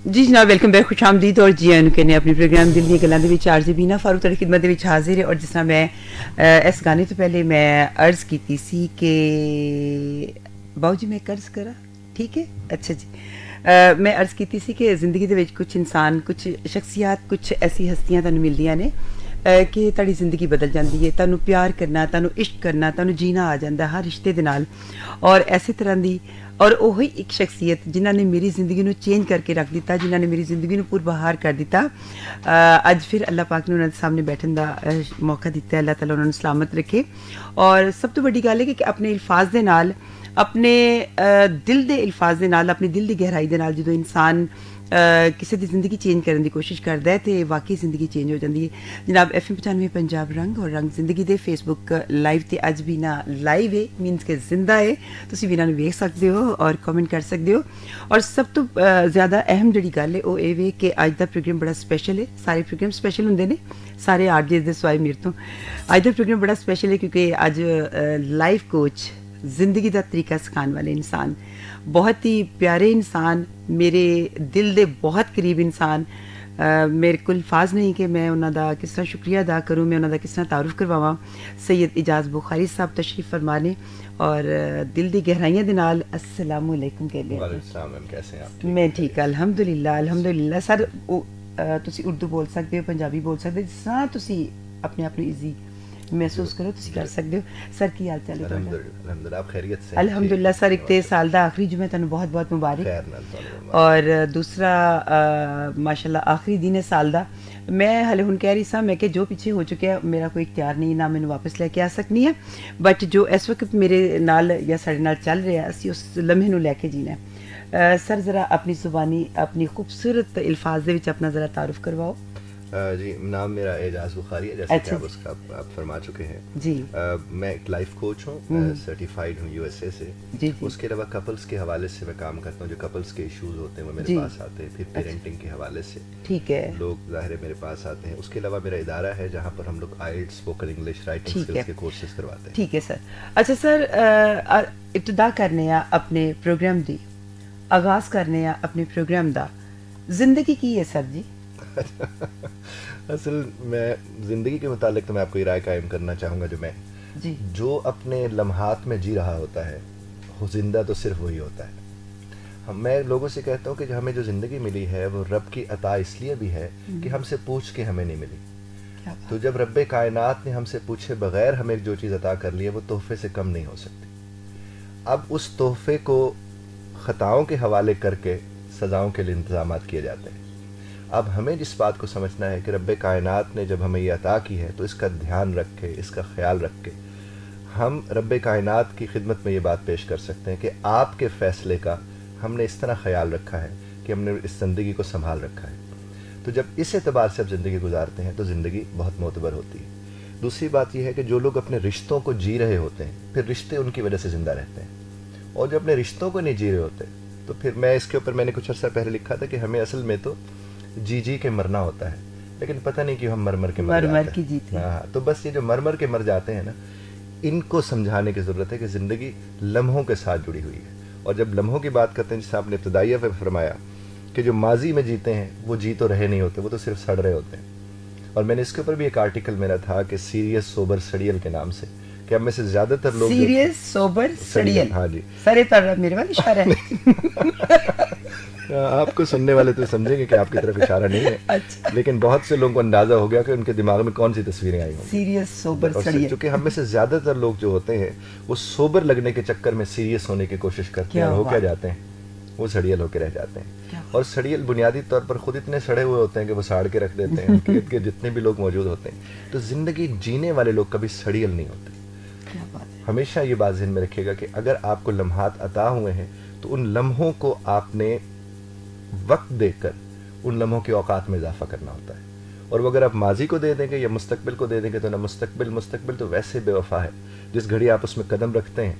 جی جناب welcome back, خوش آمدید. اور جی آئی نے اپنے پروگرام دل دی گلاں دے وچ عارضی بینا فاروق تہاڈی خدمت دے وچ حاضر ہے. اور جس طرح میں اس گانے تو پہلے میں عرض کیتی سی کہ باؤ جی میں قرض کرا, ٹھیک ہے, اچھا جی. میں عرض کیتی سی کہ زندگی دے وچ کچھ انسان, کچھ شخصیات, کچھ ایسی ہستیاں تانوں ملدیاں نے کہ تہاڈی زندگی بدل جاندی ہے. تانوں پیار کرنا, تانوں عشق کرنا, تانوں جینا آ جاندا ہر رشتے دے نال. اور ایسے طرح دی اور وہی ایک شخصیت جنہاں نے میری زندگی نو چینج کر کے رکھ دیتا, جنہاں نے میری زندگی نو پربہار کر دیتا. اج پھر اللہ پاک نے انہاں دے سامنے بیٹھن دا موقع دیتا ہے. اللہ تعالیٰ انہاں نوں سلامت رکھے. اور سب تو بڑی گل ہے کہ اپنے الفاظ دے نال, اپنے دل دے الفاظ دے نال, اپنی دل دی گہرائی دے نال جدوں انسان کسی دی زندگی چینج کرنے دی کوشش کردا ہے تے واقعی زندگی چینج ہو جاندی ہے. جناب ایف ایم 95 پنجاب رنگ اور رنگ زندگی دے فیس بک لائیو تے اج بھی نا لائیو ہے, مینس کہ زندہ ہے. تسی بھی انہاں نوں ویکھ سکدے ہو اور کامنٹ کر سکدے ہو. اور سب تو زیادہ اہم جڑی گل ہے وہ اے وے کہ اج دا پروگرام بڑا سپیشل ہے. سارے پروگرام سپیشل ہوندے نے, سارے آرجز دے سوائے میرے تو. اج دا پروگرام بڑا سپیشل ہے کیونکہ اج لائف کوچ, زندگی دا طریقہ سکھان والے انسان, بہت ہی پیارے انسان, میرے دل دے بہت قریب انسان. میرے کو الفاظ نہیں کہ میں انہاں دا کس طرح شکریہ ادا کروں, میں انہاں دا کس طرح تعارف کرواواں. سید اعجاز بخاری صاحب تشریف فرمانے اور دل دی گہرائیاں دے نال السلام علیکم کہنے. وعلیکم السلام, کیسے ہیں آپ؟ میں ٹھیک, الحمدللہ الحمدللہ. سر تسی اردو بول سکتے ہو, پنجابی بول سکتے ہو, جس طرح تسی اپنے آپ کو ایزی محسوس کرو تسی کر سکتے ہو. سر کی حال چال ہے تہاڈا؟ الحمدللہ, آپ خیریت سے؟ الحمدللہ سر. ایک تے سال دا آخری جمعہ تانوں بہت بہت مبارک. اور دوسرا ماشاءاللہ آخری دن ہے سال دا. میں ہلے ہن کہہ رہی سا میں کہ جو پیچھے ہو چکا ہے میرا کوئی اختیار نہیں, نہ مینوں واپس لے کے آ سکنی ہے, بٹ جو اس وقت میرے نال یا ساڈے نال چل رہا ہے اسی اس لمحے نوں لے کے جینا ہے. سر ذرا اپنی زبانی, اپنی خوبصورت الفاظ دے وچ اپنا ذرا تعارف کرواؤ. جی, نام میرا اعجاز بخاری ہے, جیسے کہ آپ اس کا آپ فرما چکے ہیں. جی, میں ایک لائف کوچ ہوں, سرٹیفائیڈ ہوں یو ایس اے سے. جی, اس کے علاوہ کپلس کے حوالے سے میں کام کرتا ہوں. جو کپلس کے ایشوز ہوتے ہیں وہ میرے پاس آتے ہیں. پھر پیرنٹنگ کے حوالے سے ٹھیک ہے, لوگ ظاہر ہے میرے پاس آتے ہیں. اس کے علاوہ میرا ادارہ ہے جہاں پر ہم لوگ آئلٹس, اسپوکن انگلش, رائٹنگ اسکلس کے کورسز کرواتے ہیں. ٹھیک ہے سر. اچھا سر, ابتدا کرنے آ اپنے پروگرام دی, آغاز کرنے آ اپنے پروگرام دا, زندگی کی ہے سر جی؟ اصل میں زندگی کے متعلق تو میں آپ کو یہ رائے قائم کرنا چاہوں گا, جو اپنے لمحات میں جی رہا ہوتا ہے وہ زندہ تو صرف وہی ہوتا ہے. میں لوگوں سے کہتا ہوں کہ جو ہمیں جو زندگی ملی ہے وہ رب کی عطا اس لیے بھی ہے کہ ہم سے پوچھ کے ہمیں نہیں ملی. تو جب رب کائنات نے ہم سے پوچھے بغیر ہمیں جو چیز عطا کر لی ہے وہ تحفے سے کم نہیں ہو سکتی. اب اس تحفے کو خطاؤں کے حوالے کر کے سزاؤں کے لیے انتظامات کیے جاتے ہیں. اب ہمیں جس بات کو سمجھنا ہے کہ رب کائنات نے جب ہمیں یہ عطا کی ہے تو اس کا دھیان رکھ کے, اس کا خیال رکھ کے ہم رب کائنات کی خدمت میں یہ بات پیش کر سکتے ہیں کہ آپ کے فیصلے کا ہم نے اس طرح خیال رکھا ہے کہ ہم نے اس زندگی کو سنبھال رکھا ہے. تو جب اس اعتبار سے اب زندگی گزارتے ہیں تو زندگی بہت معتبر ہوتی ہے. دوسری بات یہ ہے کہ جو لوگ اپنے رشتوں کو جی رہے ہوتے ہیں پھر رشتے ان کی وجہ سے زندہ رہتے ہیں, اور جو اپنے رشتوں کو نہیں جی رہے ہوتے تو پھر میں اس کے اوپر میں نے کچھ عرصہ پہلے لکھا تھا کہ ہمیں اصل میں تو جی کے مرنا ہوتا ہے, لیکن پتہ نہیں کہ ہم مر کے مر جاتے ہیں. ہاں, تو بس یہ جو مر کے مر جاتے ہیں نا, ان کو سمجھانے کی ضرورت ہے کہ زندگی لمحوں کے ساتھ جڑی ہوئی ہے. اور جب لمحوں کی بات کرتے ہیں, جیسے آپ نے ابتدائیہ پہ فرمایا کہ جو ماضی میں جیتے ہیں وہ جی تو رہے نہیں ہوتے, وہ تو صرف سڑ رہے ہوتے ہیں. اور میں نے اس کے اوپر بھی ایک آرٹیکل میرا تھا کہ سیریس سوبر سڑیل کے نام سے, کہ ہم میں سے زیادہ تر لوگ سیریس سوبر سڑیل. ہاں جی, سر پر میرے والا اشارہ ہے. آپ کو سننے والے تو سمجھیں گے کہ آپ کی طرف اشارہ نہیں ہے, لیکن بہت سے لوگوں کو اندازہ ہو گیا کہ ان کے دماغ میں کون سی تصویریں آئی ہوں. سیریس سوبر سڑیل, چونکہ ہم میں سے زیادہ تر لوگ جو ہوتے ہیں وہ سوبر لگنے کے چکر میں سیریس ہونے کی کوشش کرتے ہیں, اور ہو کیا جاتے ہیں, وہ سڑیل ہو کے رہ جاتے ہیں. اور سڑیل بنیادی طور پر خود اتنے سڑے ہوئے ہوتے ہیں کہ وہ ساڑ کے رکھ دیتے ہیں ان کے جتنے بھی لوگ موجود ہوتے ہیں. تو زندگی جینے والے لوگ کبھی سڑیل نہیں ہوتے. ہمیشہ یہ بات ذہن میں رکھیے گا کہ اگر آپ کو لمحات عطا ہوئے ہیں تو ان لمحوں کو آپ نے وقت دے کر ان لمحوں کے اوقات میں اضافہ کرنا ہوتا ہے. اور وہ اگر آپ ماضی کو دے دیں گے یا مستقبل کو دے دیں گے تو نہ مستقبل تو ویسے بے وفا ہے. جس گھڑی آپ اس میں قدم رکھتے ہیں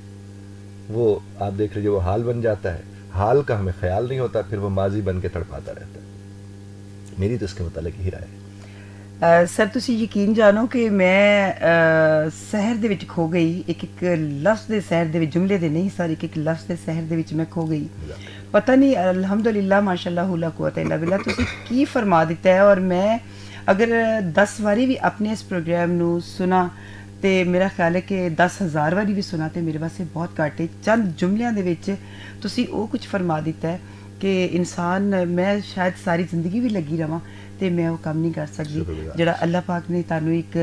وہ آپ دیکھ لیجیے وہ حال بن جاتا ہے. حال کا ہمیں خیال نہیں ہوتا, پھر وہ ماضی بن کے تڑپاتا رہتا ہے. میری تو اس کے متعلق ہی رائے ہے. سر تسی یقین جانو کہ میں سحر دے وچ کھو گئی, ایک لفظ دے سحر دے وچ, جملے دے نہیں سر, ایک لفظ دے سحر دے وچ میں کھو گئی. ਪਤਾ ਨਹੀਂ ਅਲਹਮਦੁਲਿਲਾ ਮਾਸ਼ਾਅੱਲਾ ਹੁਲਾ ਕੁਵਤ ਇਲਾ ਬਿਲਾ ਤੁਸੀਂ ਕੀ ਫਰਮਾ ਦਿੱਤਾ ਹੈ। ਔਰ ਮੈਂ ਅਗਰ 10 ਵਾਰੀ ਵੀ ਆਪਣੇ ਇਸ ਪ੍ਰੋਗਰਾਮ ਨੂੰ ਸੁਣਾ ਤੇ ਮੇਰਾ ਖਿਆਲ ਹੈ ਕਿ 10,000 ਵਾਰੀ ਵੀ ਸੁਣਾ ਤੇ ਮੇਰੇ ਵਾਸਤੇ ਬਹੁਤ ਘੱਟ ਹੈ। ਚੰਦ ਜੁਮਲਿਆਂ ਦੇ ਵਿੱਚ ਤੁਸੀਂ ਉਹ ਕੁਝ ਫਰਮਾ ਦਿੱਤਾ ਹੈ ਕਿ ਇਨਸਾਨ, ਮੈਂ ਸ਼ਾਇਦ ਸਾਰੀ ਜ਼ਿੰਦਗੀ ਵੀ ਲੱਗੀ ਰਵਾਂ ਤੇ ਮੈਂ ਉਹ ਕੰਮ ਨਹੀਂ ਕਰ ਸਕਦੀ ਜਿਹੜਾ ਅੱਲਾਹ ਪਾਕ ਨੇ ਤੁਹਾਨੂੰ ਇੱਕ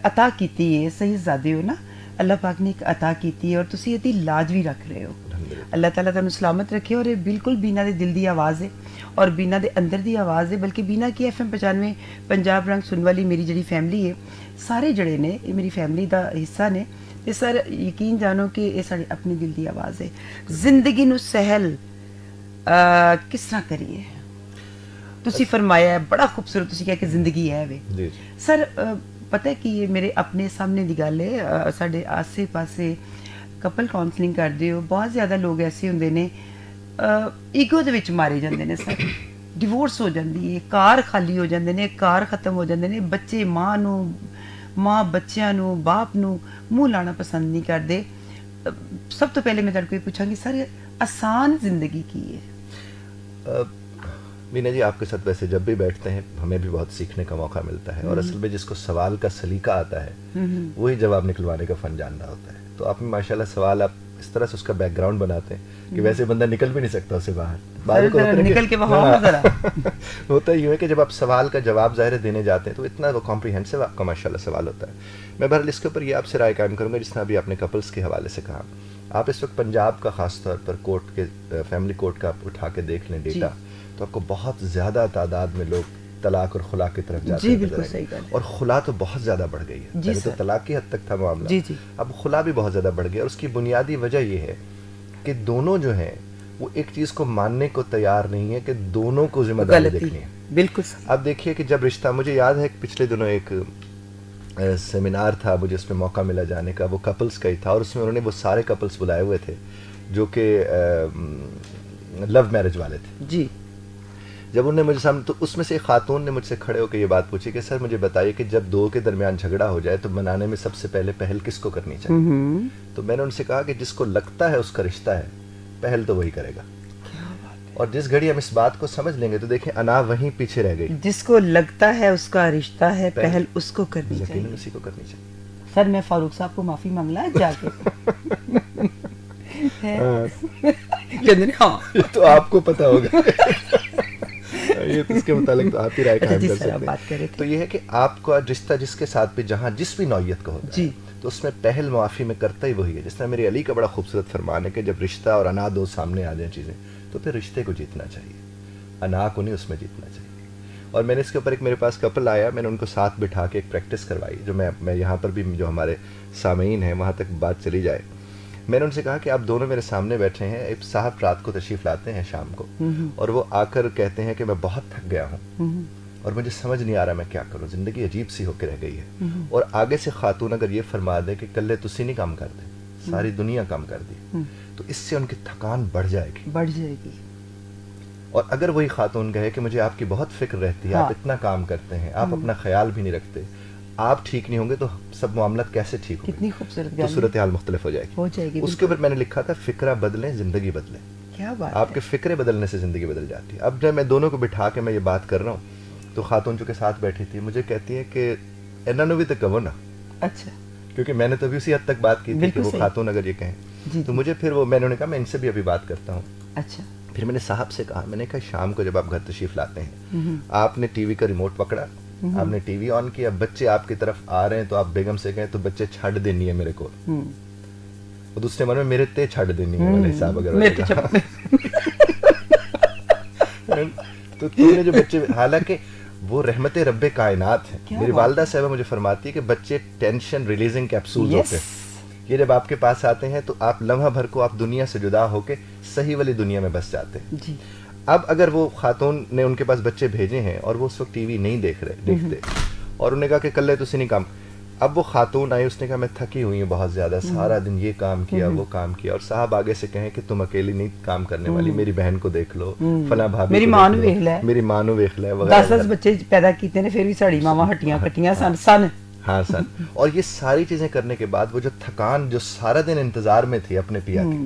ਅਤਾ ਕੀਤੀ ਹੈ। ਸਹੀ ਜ਼ਾਦੇ ਹੋ ਨਾ, ਅੱਲਾਹ ਪਾਕ ਨੇ ਇੱਕ ਅਤਾ ਕੀਤੀ ਹੈ ਔਰ ਤੁਸੀਂ ਇਹਦੀ ਲਾਜ ਵੀ ਰੱਖ ਰਹੇ ਹੋ। اللہ تعالیٰ تمہیں سلامت رکھے. اور یہ بالکل بینا دے دل دی آواز ہے اور بینا دے اندر دی آواز ہے. بلکہ بینا کی FM 95 پنجاب رنگ سن والی میری جڑی فیملی ہے، سارے جڑے نے یہ میری فیملی دا حصہ نے. تے سر یقین جانو کہ یہ ساری اپنی دل دی آواز ہے. زندگی نو سہل کس طرح کریے؟ تسی فرمایا ہے بڑا خوبصورت، تسی کہا کہ زندگی ہے وے. سر پتہ ہے کہ یہ میرے اپنے سامنے دی گل ہے. ساڈے آسے پاسے کپل کاؤنسلنگ کرتے ہو، بہت زیادہ لوگ ایسے ہوندے نے ایگو دے وچ مارے جاندے نے. سر ڈیورس ہو جاندی ہے، کار خالی ہو جاندے نے، کار ختم ہو جاندے نے. بچے ماں بچیاں نو باپ نو منہ لانا پسند نہیں کرتے. سب تو پہلے میں تڑ کو یہ پوچھاں گی سر آسان زندگی کی ہے؟ مینا جی آپ کے ساتھ ویسے جب بھی بیٹھتے ہیں ہمیں بھی بہت سیکھنے کا موقع ملتا ہے. اور اصل میں جس کو سوال کا سلیقہ آتا ہے وہی جواب نکلوانے کا فن جان رہا ہوتا ہے. تو آپ میں ماشاءاللہ سوال آپ اس طرح سے اس کا بیک گراؤنڈ بناتے ہیں کہ ویسے بندہ نکل بھی نہیں سکتا اسے باہر. نکل کے باہر ہوتا ہی ہے کہ جب آپ سوال کا جواب ظاہر دینے جاتے ہیں تو اتنا وہ کمپریہنسو آپ کا ماشاءاللہ سوال ہوتا ہے. میں بہرحال اس کے اوپر یہ آپ سے رائے قائم کروں گا جس نے ابھی اپنے کپلس کے حوالے سے کہا. آپ اس وقت پنجاب کا خاص طور پر کورٹ کے فیملی کورٹ کا آپ اٹھا کے دیکھ لیں ڈیٹا تو آپ کو بہت زیادہ تعداد میں لوگ طلاق اور خلا کی طرف جاتے ہیں. بالکل صحیح بات. اور خلا تو بہت زیادہ بڑھ گئی ہے. پہلے تو طلاق کی حد تک تھا معاملہ، اب خلا بھی بہت زیادہ بڑھ گیا. اور اس کی بنیادی وجہ یہ ہے کہ دونوں جو ہیں وہ ایک چیز کو ماننے کو تیار نہیں ہے کہ دونوں کو ذمہ داری دیکھنی ہے. بالکل. اب دیکھیے کہ جب رشتہ، مجھے یاد ہے کہ پچھلے دنوں ایک سیمینار تھا مجھے اس میں موقع ملا جانے کا، وہ کپلس کا ہی تھا. اور اس میں انہوں نے وہ سارے کپلس بلائے ہوئے تھے جو کہ لو میرج والے تھے. جی. جب انہوں نے مجھے سامنے، تو اس میں سے ایک خاتون نے مجھ سے کھڑے ہو کے یہ بات پوچھی کہ سر مجھے بتائیے کہ جب دو کے درمیان جھگڑا ہو جائے تو منانے میں سب سے پہلے پہل کس کو کرنی چاہیے؟ تو میں نے ان سے کہا کہ جس کو لگتا ہے اس کا رشتہ ہے پہل تو وہی کرے گا. اور جس گھڑی ہم اس بات کو سمجھ لیں گے تو دیکھیں انا وہیں پیچھے رہ گئی. جس کو لگتا ہے اس کا رشتہ ہے پہل اس کو کرنی چاہیے. یقیناً اسی کو کرنی چاہیے. سر میں فاروق صاحب کو معافی مانگلا جا کے. یہ تو آپ کو پتا ہوگا، یہ تو اس کے متعلق تو آپ ہی رائے قائم کر سکتے ہیں. تو یہ ہے کہ آپ کا رشتہ جس کے ساتھ بھی جہاں جس بھی نوعیت کا ہوتا ہے تو اس میں پہل معافی میں کرتا ہی وہی ہے. جس طرح میرے علی کا بڑا خوبصورت فرمان ہے کہ جب رشتہ اور انا دو سامنے آ جائیں چیزیں تو پھر رشتے کو جیتنا چاہیے، انا کو نہیں اس میں جیتنا چاہیے. اور میں نے اس کے اوپر ایک میرے پاس کپل آیا، میں نے ان کو ساتھ بٹھا کے ایک پریکٹس کروائی جو میں یہاں پر بھی جو ہمارے سامعین ہیں وہاں تک بات چلی جائے. میں نے ان سے کہا کہ آپ دونوں میرے سامنے بیٹھے ہیں، ایک صاحب رات کو تشریف لاتے ہیں شام کو اور وہ آ کر کہتے ہیں کہ میں بہت تھک گیا ہوں اور مجھے سمجھ نہیں آ رہا میں کیا کروں، زندگی عجیب سی ہو کے رہ گئی ہے. اور آگے سے خاتون اگر یہ فرما دے کہ کلے تسی نہیں کام کر دے ساری دنیا کام کر دی تو اس سے ان کی تھکان بڑھ جائے گی. اور اگر وہی خاتون کہے کہ مجھے آپ کی بہت فکر رہتی ہے، آپ اتنا کام کرتے ہیں، آپ اپنا خیال بھی نہیں رکھتے، آپ ٹھیک نہیں ہوں گے تو سب معاملات کیسے ٹھیک ہوں گے؟ کتنی خوبصورت تو صورتحال مختلف ہو جائے گی. اس کے اوپر میں نے لکھا تھا فکرہ بدلیں زندگی بدلیں. کیا بات، آپ کے فکرے بدلنے سے زندگی بدل جاتی ہے. اب جب میں دونوں کو بٹھا کے میں یہ بات کر رہا ہوں تو خاتون جو کے ساتھ بیٹھی تھی مجھے کہتی ہے کہ انہوں نے بھی تو کہو نا. اچھا، کیونکہ میں نے تو ابھی اسی حد تک بات کی تھی کہ وہ خاتون اگر یہ کہیں تو مجھے پھر وہ میں نے کہا میں ان سے بھی ابھی بات کرتا ہوں. اچھا. پھر میں نے صاحب سے کہا، میں نے کہا شام کو جب آپ گھر تشریف لاتے ہیں آپ نے ٹی وی کا ریموٹ پکڑا، آپ نے ٹی وی آن کیا، بچے آپ کی طرف آ رہے ہیں تو آپ بیگم سے کہیں تو بچے چھڑ دینی ہے میرے کو. اور دوسرے من میں میرے تے چھڑ دینی ہے والے حساب اگر تو تم نے جو بچے، حالانکہ وہ رحمت رب کائنات ہے. میری والدہ صاحبہ مجھے فرماتی ہے کہ بچے ٹینشن ریلیزنگ کیپسول ہوتے ہیں. یہ جب آپ کے پاس آتے ہیں تو آپ لمحہ بھر کو آپ دنیا سے جدا ہو کے صحیح والی دنیا میں بس جاتے ہیں. اب اگر وہ خاتون نے ان کے پاس بچے بھیجے ہیں اور وہ اس وقت ٹی وی نہیں دیکھتے اور انہوں نے کہا کہ کل تو نہیں کام، اب وہ خاتون آئی، اس نے کہا میں تھکی ہوئی ہوں بہت زیادہ، سارا دن یہ کام کیا وہ کام کیا، اور صاحب آگے سے کہیں کہ تم اکیلی نہیں کام کرنے والی، میری بہن کو دیکھ لو، فلاں بھابھی میری ماں نو ویکھ لے، 10 بچے پیدا کیتے نے پھر بھی ساڑی ماما ہٹیاں کٹیاں سن. ہاں سن. اور یہ ساری چیزیں کرنے کے بعد وہ جو تھکان جو سارا دن انتظار میں تھی اپنے پیا کی،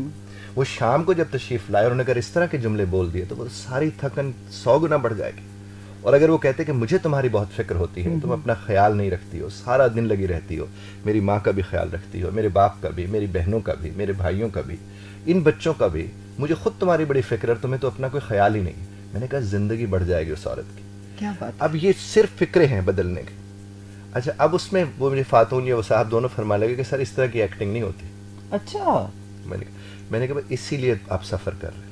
وہ شام کو جب تشریف لائے اور انہوں نے اگر اس طرح کے جملے بول دیے تو وہ ساری تھکن 100 گنا بڑھ جائے گی. اور اگر وہ کہتے کہ مجھے تمہاری بہت فکر ہوتی ہے, تم اپنا خیال نہیں رکھتی ہو, سارا دن لگی رہتی ہو, میری ماں کا بھی خیال رکھتی ہو, میرے باپ کا بھی, میری بہنوں کا بھی, میرے بھائیوں کا بھی, ان بچوں کا بھی, مجھے خود تمہاری بڑی فکر ہے, تمہیں تو اپنا کوئی خیال ہی نہیں. میں نے کہا زندگی بڑھ جائے گی اس عورت کی. کیا بات. اب یہ صرف فکرے ہیں بدلنے کی. اچھا اب اس میں وہ مجھے فاتون یا وہ صاحب دونوں فرما لگے کہ سر اس طرح کی ایکٹنگ نہیں ہوتی. اچھا. میں نے کہا اسی لیے آپ سفر کر رہے ہیں.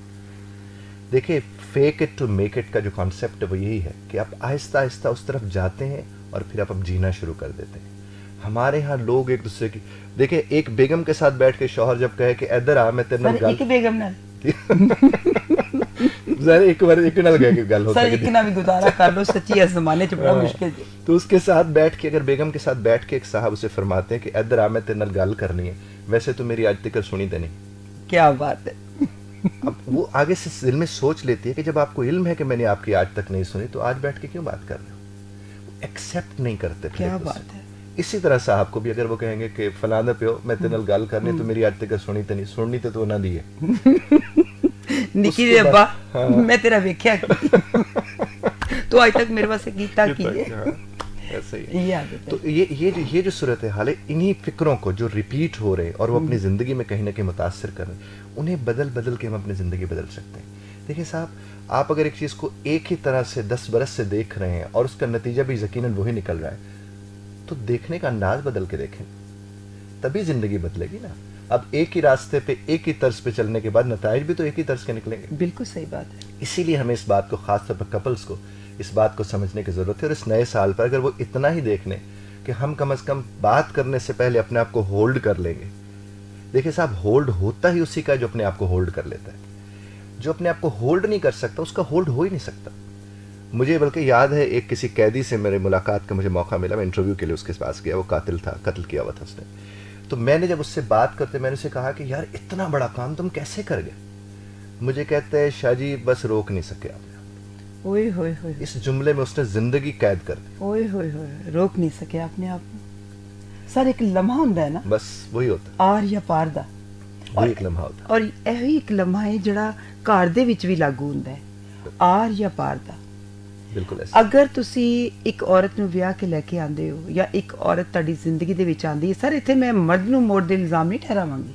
دیکھیں fake it to make it کا جو کانسیپٹ ہے وہ یہی ہے کہ آپ آہستہ آہستہ اس طرف جاتے ہیں اور پھر آپ اب جینا شروع کر دیتے ہیں. ہمارے ہاں لوگ ایک دوسرے کی دیکھیں ایک بیگم کے ساتھ بیٹھ کے شوہر جب کہے کہ ادھر آ میں تیرے نال گل, ایک بیگم نال ظاہر ایک بار ایک نال گئے کہ گل ہو سر ایک نہ بھی گزارا کر لو, سچی اس زمانے چ بڑا مشکل ہے. تو اس کے ساتھ بیٹھ کے اگر بیگم کے ساتھ بیٹھ کے ایک صاحب اسے فرماتے ہیں کہ ادھر آ میں تیرے نال گل کرنی ہے, ویسے تو میری آج تک سنی تے نہیں. کیا بات ہے. اب وہ آگے سے دل میں سوچ لیتی ہے کہ جب آپ کو علم ہے کہ میں نے آپ کی آج تک نہیں سنی تو آج بیٹھ کے کیوں بات کر رہے ہو. ایکسیپٹ نہیں کرتے. کیا بات ہے. اسی طرح صاحب کو بھی اگر وہ کہیں گے کہ فلاں دے پیو میں تیرے نال گل کرنی تو میری آج تک سنی تے نہیں, سننی تے تو انہاں دی ہے. نکی دے ابا میں تیرا ویکھیا تو آج تک میرے واسطے کیتا کی ہے. ایسے ہی. تو یہ جو صورتحال ہے انہی فکروں کو جو ریپیٹ ہو رہے اور وہ اپنی زندگی میں کہیں نہ کہیں متاثر کر رہے ہیں, انہیں بدل کے ہم اپنی زندگی بدل سکتے ہیں. دیکھیں صاحب آپ اگر ایک چیز کو ایک ہی طرح سے 10 برس سے دیکھ رہے ہیں اور اس کا نتیجہ بھی یقیناً وہی نکل رہا ہے تو دیکھنے کا انداز بدل کے دیکھیں, تبھی زندگی بدلے گی نا. اب ایک ہی راستے پہ ایک ہی طرز پہ چلنے کے بعد نتائج بھی تو ایک ہی طرز کے نکلیں گے. بالکل صحیح بات ہے. اسی لیے ہمیں اس بات کو خاص طور پر کپلز کو اس بات کو سمجھنے کی ضرورت ہے. اور اس نئے سال پر اگر وہ اتنا ہی دیکھ لیں کہ ہم کم از کم بات کرنے سے پہلے اپنے آپ کو ہولڈ کر لیں گے. دیکھیں صاحب ہولڈ ہوتا ہی اسی کا جو اپنے آپ کو ہولڈ کر لیتا ہے. جو اپنے آپ کو ہولڈ نہیں کر سکتا اس کا ہولڈ ہو ہی نہیں سکتا. مجھے بلکہ یاد ہے ایک کسی قیدی سے میرے ملاقات کا مجھے موقع ملا, میں انٹرویو کے لیے اس کے پاس گیا, وہ قاتل تھا, قتل کیا ہوا تھا اس نے. تو میں نے جب اس سے بات کرتے میں نے اسے کہا کہ یار اتنا بڑا کام تم کیسے کر گئے. مجھے کہتے ہیں شاہ جی بس روک نہیں سکے آپ نے. اوئے ہوئے ہوئے, اس جملے میں اس نے زندگی قید کر دی. اوئے ہوئے ہوئے, روک نہیں سکے آپ نے. آپ سر ایک لمحہ ہوندا ہے نا, بس وہی ہوتا ہے آر یا پار دا, وہی ایک لمحہ ہوتا ہے. اور ਇਹੀ ਇੱਕ ਲਮਹਾ ਹੈ ਜਿਹੜਾ ਘਰ ਦੇ ਵਿੱਚ ਵੀ ਲਾਗੂ ਹੁੰਦਾ ਹੈ, ਆਰ ਜਾਂ ਪਾਰ ਦਾ. ਬਿਲਕੁਲ ਐਸਾ. ਅਗਰ ਤੁਸੀਂ ਇੱਕ ਔਰਤ ਨੂੰ ਵਿਆਹ ਕੇ ਲੈ ਕੇ ਆਉਂਦੇ ਹੋ ਜਾਂ ਇੱਕ ਔਰਤ ਤੁਹਾਡੀ ਜ਼ਿੰਦਗੀ ਦੇ ਵਿੱਚ ਆਉਂਦੀ ਹੈ, ਸਰ ਇੱਥੇ ਮੈਂ ਮਰਦ ਨੂੰ ਮੋੜ ਦੇ ਇਲਜ਼ਾਮ ਨਹੀਂ ਠਹਿਰਾਵਾਂਗੀ.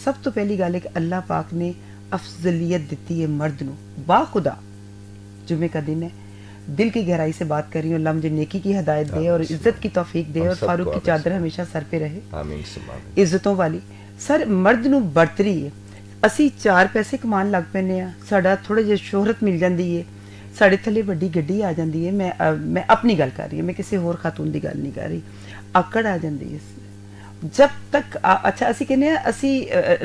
سب تو پہلی گل ہے کہ اللہ پاک نے افضلیت دیتی ہے مرد نو. باخدا جمعے کا دن ہے, دل کی گہرائی سے بات کر رہی ہوں, اللہ مجھے نیکی کی ہدایت دے اور عزت کی توفیق دے اور فاروق کی چادر ہمیشہ سر پہ رہے, عزتوں والی. سر مرد نو برتری ہے. ਅਸੀਂ 4 ਪੈਸੇ ਕਮਾਉਣ ਲੱਗ ਪੈਂਦੇ ਆ, ਸਾਡਾ ਥੋੜਾ ਜਿਹਾ ਸ਼ੋਹਰਤ ਮਿਲ ਜਾਂਦੀ ਹੈ, ਸਾਡੇ ਥੱਲੇ ਵੱਡੀ ਗੱਡੀ ਆ ਜਾਂਦੀ ਹੈ. ਮੈਂ ਆਪਣੀ ਗੱਲ ਕਰ ਰਹੀ ਹਾਂ, ਮੈਂ ਕਿਸੇ ਹੋਰ ਖਾਤੂਨ ਦੀ ਗੱਲ ਨਹੀਂ ਕਰ ਰਹੀ. ਆਕੜ ਆ ਜਾਂਦੀ ਹੈ ਜਬ ਤੱਕ. ਅੱਛਾ ਅਸੀਂ ਕਹਿੰਦੇ ਆ ਅਸੀਂ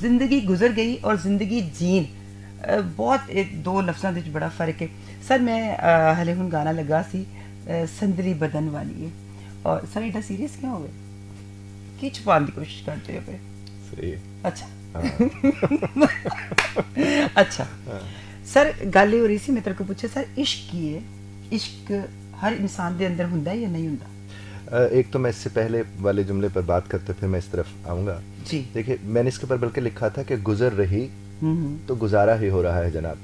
زندگی گزر گئی اور زندگی جین بہت ایک دو لفظاں وچ بڑا فرق ہے. سر میں ہلے ہن گانا لگا سی سندری بدن والی ہے اور سر ایڈا سیریس کیوں ہو گئے کی چھپان دی کوشش کرتے ہو پہ صحیح. اچھا اچھا سر گل یہ ہو رہی سی میں تیرے کو پوچھا سر عشق کی ہے عشق ہر انسان دے اندر ہوندا ہے یا نہیں ہوندا؟ ایک تو میں اس سے پہلے والے جملے پر بات کرتے پھر میں اس طرف آؤں گا. جی دیکھیے میں نے اس کے اوپر بلکہ لکھا تھا کہ گزر رہی تو گزارا ہی ہو رہا ہے جناب.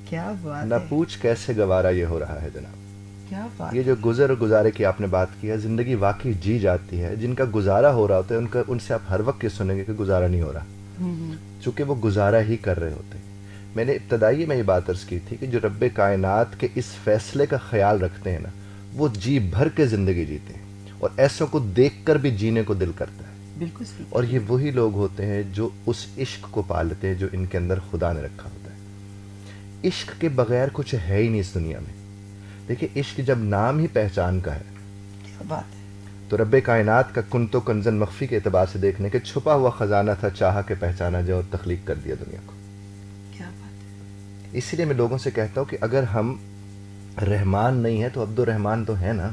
کیا بات نہ ہے پوچھ کیسے گوارا یہ ہو رہا ہے جناب. کیا بات یہ جو گزر اور گزارے کی آپ نے بات کی ہے زندگی واقعی جی جاتی ہے. جن کا گزارا ہو رہا ہوتا ہے ان سے آپ ہر وقت یہ سنیں گے کہ گزارا نہیں ہو رہا چونکہ وہ گزارا ہی کر رہے ہوتے ہیں. میں نے ابتدائی میں یہ بات عرض کی تھی کہ جو رب کائنات کے اس فیصلے کا خیال رکھتے ہیں نا وہ جی بھر کے زندگی جیتے ہیں اور ایسوں کو دیکھ کر بھی جینے کو دل کرتا ہے. بالکل صحیح. اور یہ وہی لوگ ہوتے ہیں جو اس عشق کو پالتے ہیں جو ان کے اندر خدا نے رکھا ہوتا ہے. عشق کے بغیر کچھ ہے ہی نہیں اس دنیا میں. دیکھیں عشق جب نام ہی پہچان کا ہے کیا بات ہے تو رب کائنات کا کن تو کنزن مخفی کے اعتبار سے دیکھنے کے چھپا ہوا خزانہ تھا چاہا کہ پہچانا جائے اور تخلیق کر دیا دنیا کو. کیا بات ہے. اسی لیے میں لوگوں سے کہتا ہوں کہ اگر ہم رحمان نہیں ہیں تو عبد الرحمان تو ہے نا.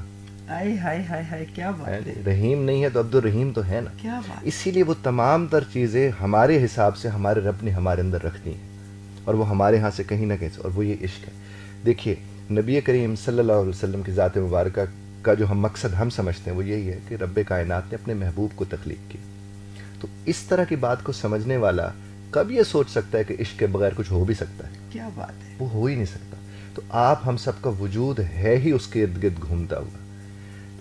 ہائے ہائے ہائے ہائے کیا بات ہے. رحیم نہیں ہے تو عبد الرحیم تو ہے نا. کیا بات. اسی لیے وہ تمام تر چیزیں ہمارے حساب سے ہمارے رب نے ہمارے اندر رکھنی ہیں اور وہ ہمارے ہاں سے کہیں نہ کہیں اور وہ یہ عشق ہے. دیکھیے نبی کریم صلی اللہ علیہ وسلم کی ذات مبارکہ کا جو ہم مقصد ہم سمجھتے ہیں وہ یہی ہے کہ رب کائنات نے اپنے محبوب کو تخلیق کی. تو اس طرح کی بات کو سمجھنے والا کب یہ سوچ سکتا ہے کہ عشق کے بغیر کچھ ہو بھی سکتا ہے؟ کیا بات ہے. وہ ہو ہی نہیں سکتا. تو آپ ہم سب کا وجود ہے ہی اس کے ارد گرد گھومتا ہوا.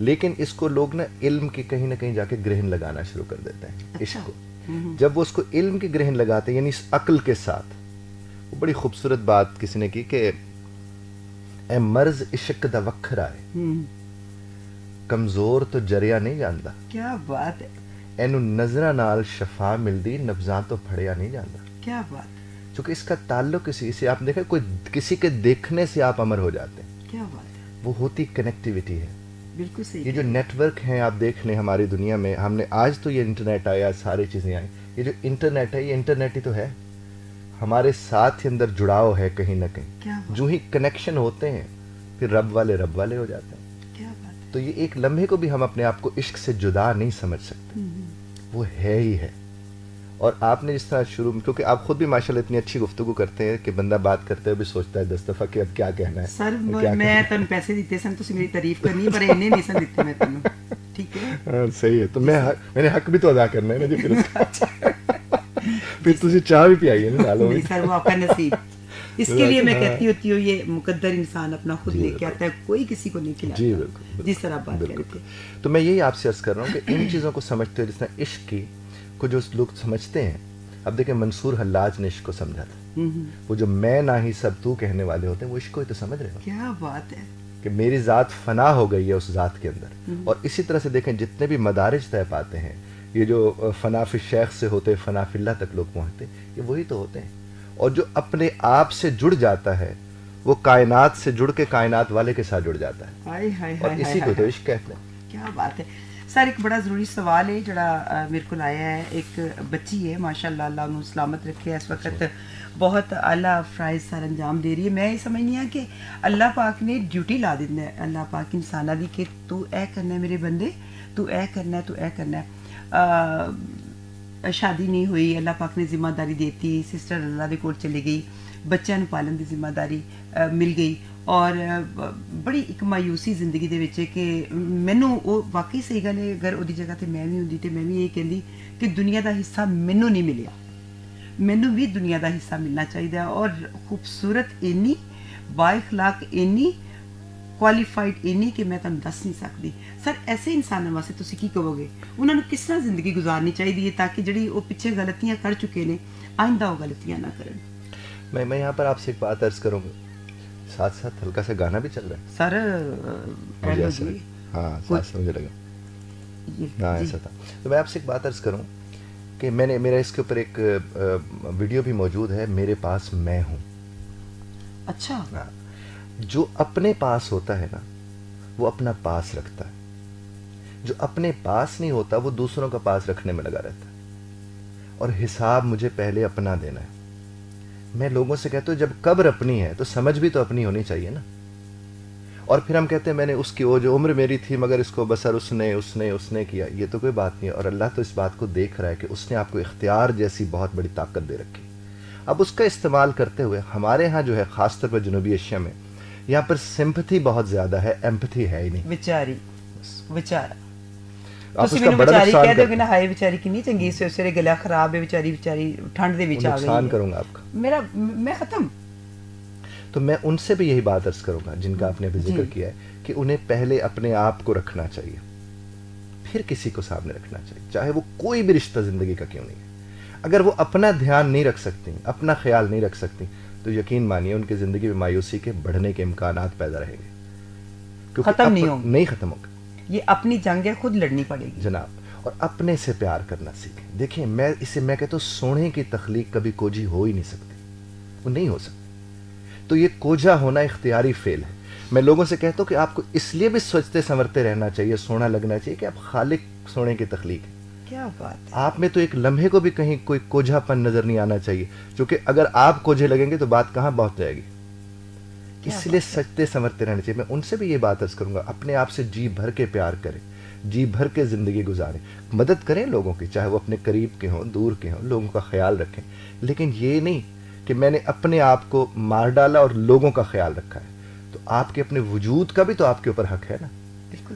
لیکن اس کو لوگ نا علم کی کہیں نہ کہیں جا کے گرہن لگانا شروع کر دیتے ہیں عشق کو. جب وہ اس کو علم کی گرہن لگاتے ہیں یعنی اس عقل کے ساتھ وہ بڑی خوبصورت بات کسی نے کی کہ اے مرض عشق دا وکھرا ہے کمزور تو جریا نہیں جاندا. کیا بات ہے. اینو نظراں نال شفا ملدی نبضاں تو پھڑیا نہیں جاندا. کیا بات. چونکہ اس کا تعلق کسی سے آپ دیکھیں کوئی کسی کے دیکھنے سے آپ امر ہو جاتے ہیں. کیا بات ہے. وہ ہوتی کنیکٹیویٹی ہے. بالکل صحیح. یہ جو نیٹ ورک ہیں آپ دیکھ لیں ہماری دنیا میں ہم نے آج تو یہ انٹرنیٹ آیا ساری چیزیں آئیں. یہ جو انٹرنیٹ ہے یہ انٹرنیٹ ہی تو ہے. ہمارے ساتھ ہی اندر جڑاؤ ہے کہیں نہ کہیں. جو ہی کنیکشن ہوتے ہیں پھر رب والے ہو جاتے ہیں. کیا بات ہے. تو یہ ایک لمحے کو بھی ہم اپنے آپ کو عشق سے جدا نہیں سمجھ سکتے. وہ ہے ہی ہے. اور آپ نے جس طرح شروع میں کیونکہ آپ خود بھی ماشاءاللہ اتنی اچھی گفتگو کرتے ہیں کہ بندہ بات کرتے ہوئے بھی سوچتا ہے 10 دفعہ کہ اب کیا کہنا ہے. سر میں تن پیسے دیتے سن تو میری تعریف کرنی پر انہیں نہیں سن دیتے میں تنوں. ٹھیک ہے صحیح ہے. تو میں نے حق بھی تو ادا کرنا ہے نا جی. پھر تجھے چائے بھی پی آئیے نا ڈالو. سر وہ آپ کا نصیب. اس کے لیے میں کہتی ہوتی ہوں یہ مقدر انسان اپنا خود لے کے آتا ہے کوئی کسی کو نہیں کھلاتا. جی بالکل جس طرح بات کر کے. تو میں یہی آپ سے عرض کر رہا ہوں کہ ان چیزوں کو سمجھتے ہوئے جس طرح عشق کی کو جو لوگ سمجھتے ہیں. اب دیکھیں منصور حلاج نے عشق کو سمجھا تھا. وہ جو میں نہ ہی سب تو کہنے والے ہوتے ہیں وہ عشق کو ہی تو سمجھ رہے ہو. کیا بات ہے کہ میری ذات فنا ہو گئی ہے اس ذات کے اندر. اور اسی طرح سے دیکھیں جتنے بھی مدارج طے پاتے ہیں یہ جو فنا فی الشیخ سے ہوتے فنا فی اللہ تک لوگ پہنچتے یہ وہی تو ہوتے ہیں. اور جو اپنے آپ سے جڑ جاتا ہے وہ کائنات سے جڑ کے کائنات والے کے ساتھ جڑ جاتا ہے. اور اسی کو تو عشق کہتے ہیں. کیا بات ہے. سر ایک بڑا ضروری سوال ہے جڑا میرے کو آیا ہے. ایک بچی ہے ماشاء اللہ اللہ انہوں سلامت رکھے اس وقت بہت اعلیٰ فرائض سر انجام دے رہی ہے. میں یہ سمجھنی ہوں کہ اللہ پاک نے ڈیوٹی لا دینا ہے اللہ پاک انسانہ دی کہ تو اے کرنا ہے میرے بندے تو اے کرنا ہے تو اے کرنا ہے. شادی نہیں ہوئی اللہ پاک نے ذمہ داری دیتی سسٹر اللہ دے کول چلی گئی بچیاں نوں پالن دی ذمہ داری مل گئی. اور بڑی ایک مایوسی زندگی دے وچ کہ مینوں وہ واقعی صحیح گل ہے اگر وہی جگہ تے میں بھی ہوندی تے میں بھی یہ کہندی کہ دنیا دا حصہ مینوں نہیں ملیا مینوں بھی دنیا دا حصہ ملنا چاہیے. اور خوبصورت اینی با اخلاق اینی کوالیفائڈ اینی کہ میں تم دس نہیں سکتی. سر ایسے انسانوں واسطے تسی کی کہو گے انہوں نے کس طرح زندگی گزارنی چاہیے تاکہ جڑی وہ پیچھے غلطیاں کر چکے نے آئندہ وہ غلطیاں نہ کرن. میں یہاں پر آپ سے ایک بات عرض کروں گا ساتھ ساتھ ہلکا سا گانا بھی چل رہا ہے سر. ہاں ساتھ سے مجھے لگا ہاں ایسا تھا. تو میں آپ سے ایک بات عرض کروں کہ میرا اس کے اوپر ایک ویڈیو بھی موجود ہے میرے پاس میں ہوں. اچھا. جو اپنے پاس ہوتا ہے نا وہ اپنا پاس رکھتا ہے. جو اپنے پاس نہیں ہوتا وہ دوسروں کا پاس رکھنے میں لگا رہتا ہے. اور حساب مجھے پہلے اپنا دینا ہے. میں لوگوں سے کہتا ہوں جب قبر اپنی ہے تو سمجھ بھی تو اپنی ہونی چاہیے نا. اور پھر ہم کہتے ہیں میں نے اس کی وہ جو عمر میری تھی مگر اس کو بسر اس نے کیا. یہ تو کوئی بات نہیں ہے. اور اللہ تو اس بات کو دیکھ رہا ہے کہ اس نے آپ کو اختیار جیسی بہت بڑی طاقت دے رکھی. اب اس کا استعمال کرتے ہوئے ہمارے ہاں جو ہے خاص طور پر جنوبی ایشیا میں یہاں پر سمپتھی بہت زیادہ ہے, ایمپتھی ہے ہی نہیں. بیچاری بیچارا آپ ਤੁਸੀਂ اس کا ਮੈਨੂੰ بڑا ਵਿਚਾਰੀ نقصان ਕਹਿ کرتے ਦਿਓਗੇ ਨਾ, ਹਾਏ ਵਿਚਾਰੀ ਕਿੰਨੀ ਚੰਗੀ ਸੀ, ਉਸਰੇ ਗਲਾ ਖਰਾਬ ਹੈ ਵਿਚਾਰੀ ਠੰਡ ਦੇ ਵਿੱਚ ਆ ਗਈ نقصان ہے. کروں گا آپ کا. میں ختم. تو میں ان سے بھی یہی بات عرض کروں گا جن کا آپ نے ابھی ذکر کیا ہے کہ انہیں پہلے اپنے آپ کو رکھنا چاہیے, پھر کسی کو سامنے رکھنا چاہیے, چاہے وہ کوئی بھی رشتہ زندگی کا کیوں نہیں ہے. اگر وہ اپنا دھیان نہیں رکھ سکتی, اپنا خیال نہیں رکھ سکتی, تو یقین مانیے ان کی زندگی میں مایوسی کے بڑھنے کے امکانات پیدا رہیں گے, ختم نہیں ہوں گے, نہیں ختم ہوگا. یہ اپنی جنگ ہے, خود لڑنی پڑے گی جناب. اور اپنے سے پیار کرنا سیکھیں. دیکھیں میں کہتا ہوں سونے کی تخلیق کبھی کوجھی ہو ہی نہیں سکتی, وہ نہیں ہو سکتی. تو یہ کوجھا ہونا اختیاری فعل ہے. میں لوگوں سے کہتا ہوں کہ آپ کو اس لیے بھی سوچتے سنورتے رہنا چاہیے, سونا لگنا چاہیے کہ آپ خالق سونے کی تخلیق ہے. کیا بات ہے. آپ میں تو ایک لمحے کو بھی کہیں کوئی کوجھا پن نظر نہیں آنا چاہیے, کیونکہ اگر آپ کوجھے لگیں گے تو بات کہاں پہنچ جائے گی. اس لیے سچتے سنورتے رہنا چاہیے. میں ان سے بھی یہ بات عرض کروں گا, اپنے آپ سے جی بھر کے پیار کریں, جی بھر کے زندگی گزاریں, مدد کریں لوگوں کی, چاہے وہ اپنے قریب کے ہوں دور کے ہوں, لوگوں کا خیال رکھیں. لیکن یہ نہیں کہ میں نے اپنے آپ کو مار ڈالا اور لوگوں کا خیال رکھا ہے. تو آپ کے اپنے وجود کا بھی تو آپ کے اوپر حق ہے نا,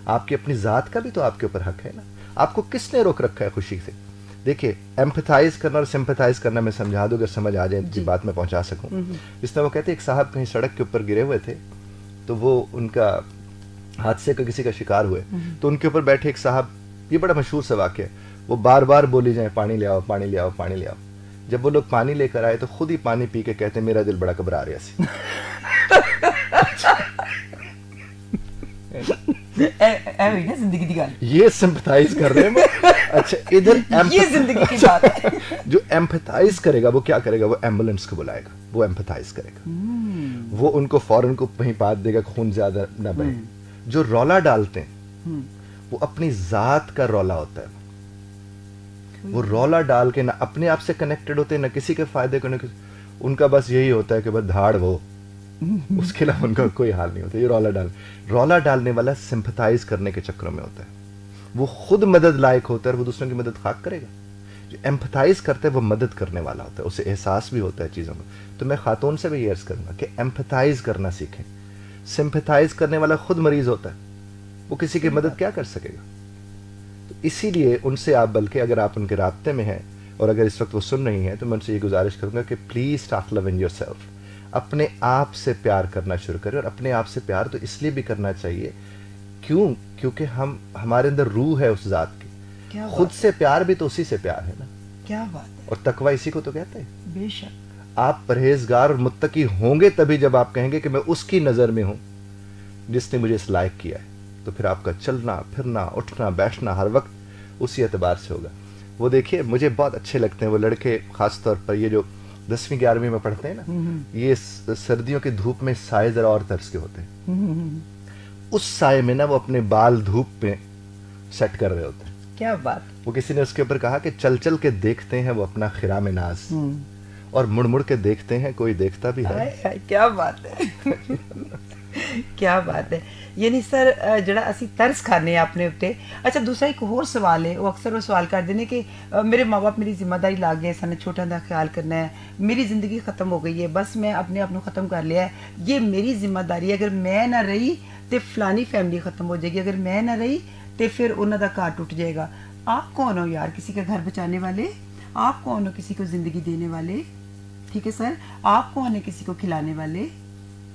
آپ کی اپنی ذات کا بھی تو آپ کے اوپر حق ہے نا. آپ کو کس نے روک رکھا ہے خوشی سے. دیکھیے ایمپتھائز کرنا اور سمپتھائز کرنا میں سمجھا دوں, اگر سمجھ آ جائے جی بات میں پہنچا سکوں. جس طرح وہ کہتے ہیں ایک صاحب کہیں سڑک کے اوپر گرے ہوئے تھے, تو وہ ان کا حادثے کا کسی کا شکار ہوئے, تو ان کے اوپر بیٹھے ایک صاحب, یہ بڑا مشہور سا واقعہ ہے, وہ بار بار بولی جائیں پانی لے آؤ پانی لے آؤ پانی لے آؤ. جب وہ لوگ پانی لے کر آئے تو خود ہی پانی پی کے کہتے ہیں میرا دل بڑا گھبرا رہا سی. زندگی دی گل یہ سمپتھائز کر رہے ہیں. اچھا ادھر یہ زندگی کی بات ہے. جو ایمپتھائز کرے گا وہ کیا کرے گا, وہ ایمبولینس کو بلائے گا, وہ ایمپتھائز کرے گا, وہ ان کو فوراً کو وہیں پات دے گا خون زیادہ نہ بہے. جو رولا ڈالتے ہیں وہ اپنی ذات کا رولا ہوتا ہے, وہ رولا ڈال کے نہ اپنے آپ سے کنیکٹڈ ہوتے ہیں نہ کسی کے فائدے کو, نہ ان کا بس یہی ہوتا ہے کہ بس دھاڑ وہ, اس کے علاوہ ان کا کوئی حال نہیں ہوتا. یہ رولا ڈالنے والا سمپتھائز کرنے کے چکروں میں ہوتا ہے. وہ خود مدد لائق ہوتا ہے اور وہ دوسروں کی مدد خاک کرے گا. جو ایمپتھائز کرتا ہے وہ مدد کرنے والا ہوتا ہے, اسے احساس بھی ہوتا ہے چیزوں میں. تو میں خاتون سے بھی یہ عرض کروں گا کہ ایمپتھائز کرنا سیکھیں. سمپتھائز کرنے والا خود مریض ہوتا ہے, وہ کسی کی مدد کیا کر سکے گا. تو اسی لیے ان سے آپ, بلکہ اگر آپ ان کے رابطے میں ہیں اور اگر اس وقت وہ سن رہی ہیں, تو میں ان سے یہ گزارش کروں گا کہ please start loving yourself. اپنے آپ سے پیار کرنا شروع کریں. اور اپنے آپ سے پیار تو اس لیے بھی کرنا چاہیے کیونکہ ہمارے اندر روح ہے اس ذات کی. خود سے پیار بھی تو اسی سے پیار ہے نا. کیا بات ہے. اور تقویٰ اسی کو تو کہتے ہیں. بے شک آپ پرہیزگار اور متقی ہوں گے تبھی جب آپ کہیں گے کہ میں اس کی نظر میں ہوں جس نے مجھے اس لائق کیا ہے. تو پھر آپ کا چلنا پھرنا اٹھنا بیٹھنا ہر وقت اسی اعتبار سے ہوگا. وہ دیکھیے مجھے بہت اچھے لگتے ہیں وہ لڑکے, خاص طور پر یہ جو 10ویں 11ویں میں پڑھتے ہیں نا, یہ سردیوں کی دھوپ میں سائے ذرا اور طرز کے ہوتے ہیں. اس سائے میں نا وہ اپنے بال دھوپ میں سیٹ کر رہے ہوتے ہیں. کیا بات. وہ کسی نے اس کے اوپر کہا کہ چل چل کے دیکھتے ہیں وہ اپنا خرام ناز, اور مڑ مڑ کے دیکھتے ہیں کوئی دیکھتا بھی ہے. کیا بات ہے. کیا بات ہے. یعنی سر جڑا اسی طرز کھانے ہیں اپنے اوتے. اچھا دوسرا ایک اور سوال ہے, وہ اکثر وہ سوال کر دینے کہ میرے ماں باپ میری ذمہ داری لا گئے, سن چھوٹا دا خیال کرنا ہے, میری زندگی ختم ہو گئی ہے, بس میں اپنے آپ کو ختم کر لیا ہے, یہ میری ذمہ داری ہے, اگر میں نہ رہی تو فلانی فیملی ختم ہو جائے گی, اگر میں نہ رہی تو پھر انہوں کا گھر ٹوٹ جائے گا. آپ کون ہو یار کسی کا گھر بچانے والے, آپ کون ہو کسی کو زندگی دینے والے, ٹھیک ہے سر, آپ کون ہے کسی کو کھلانے والے.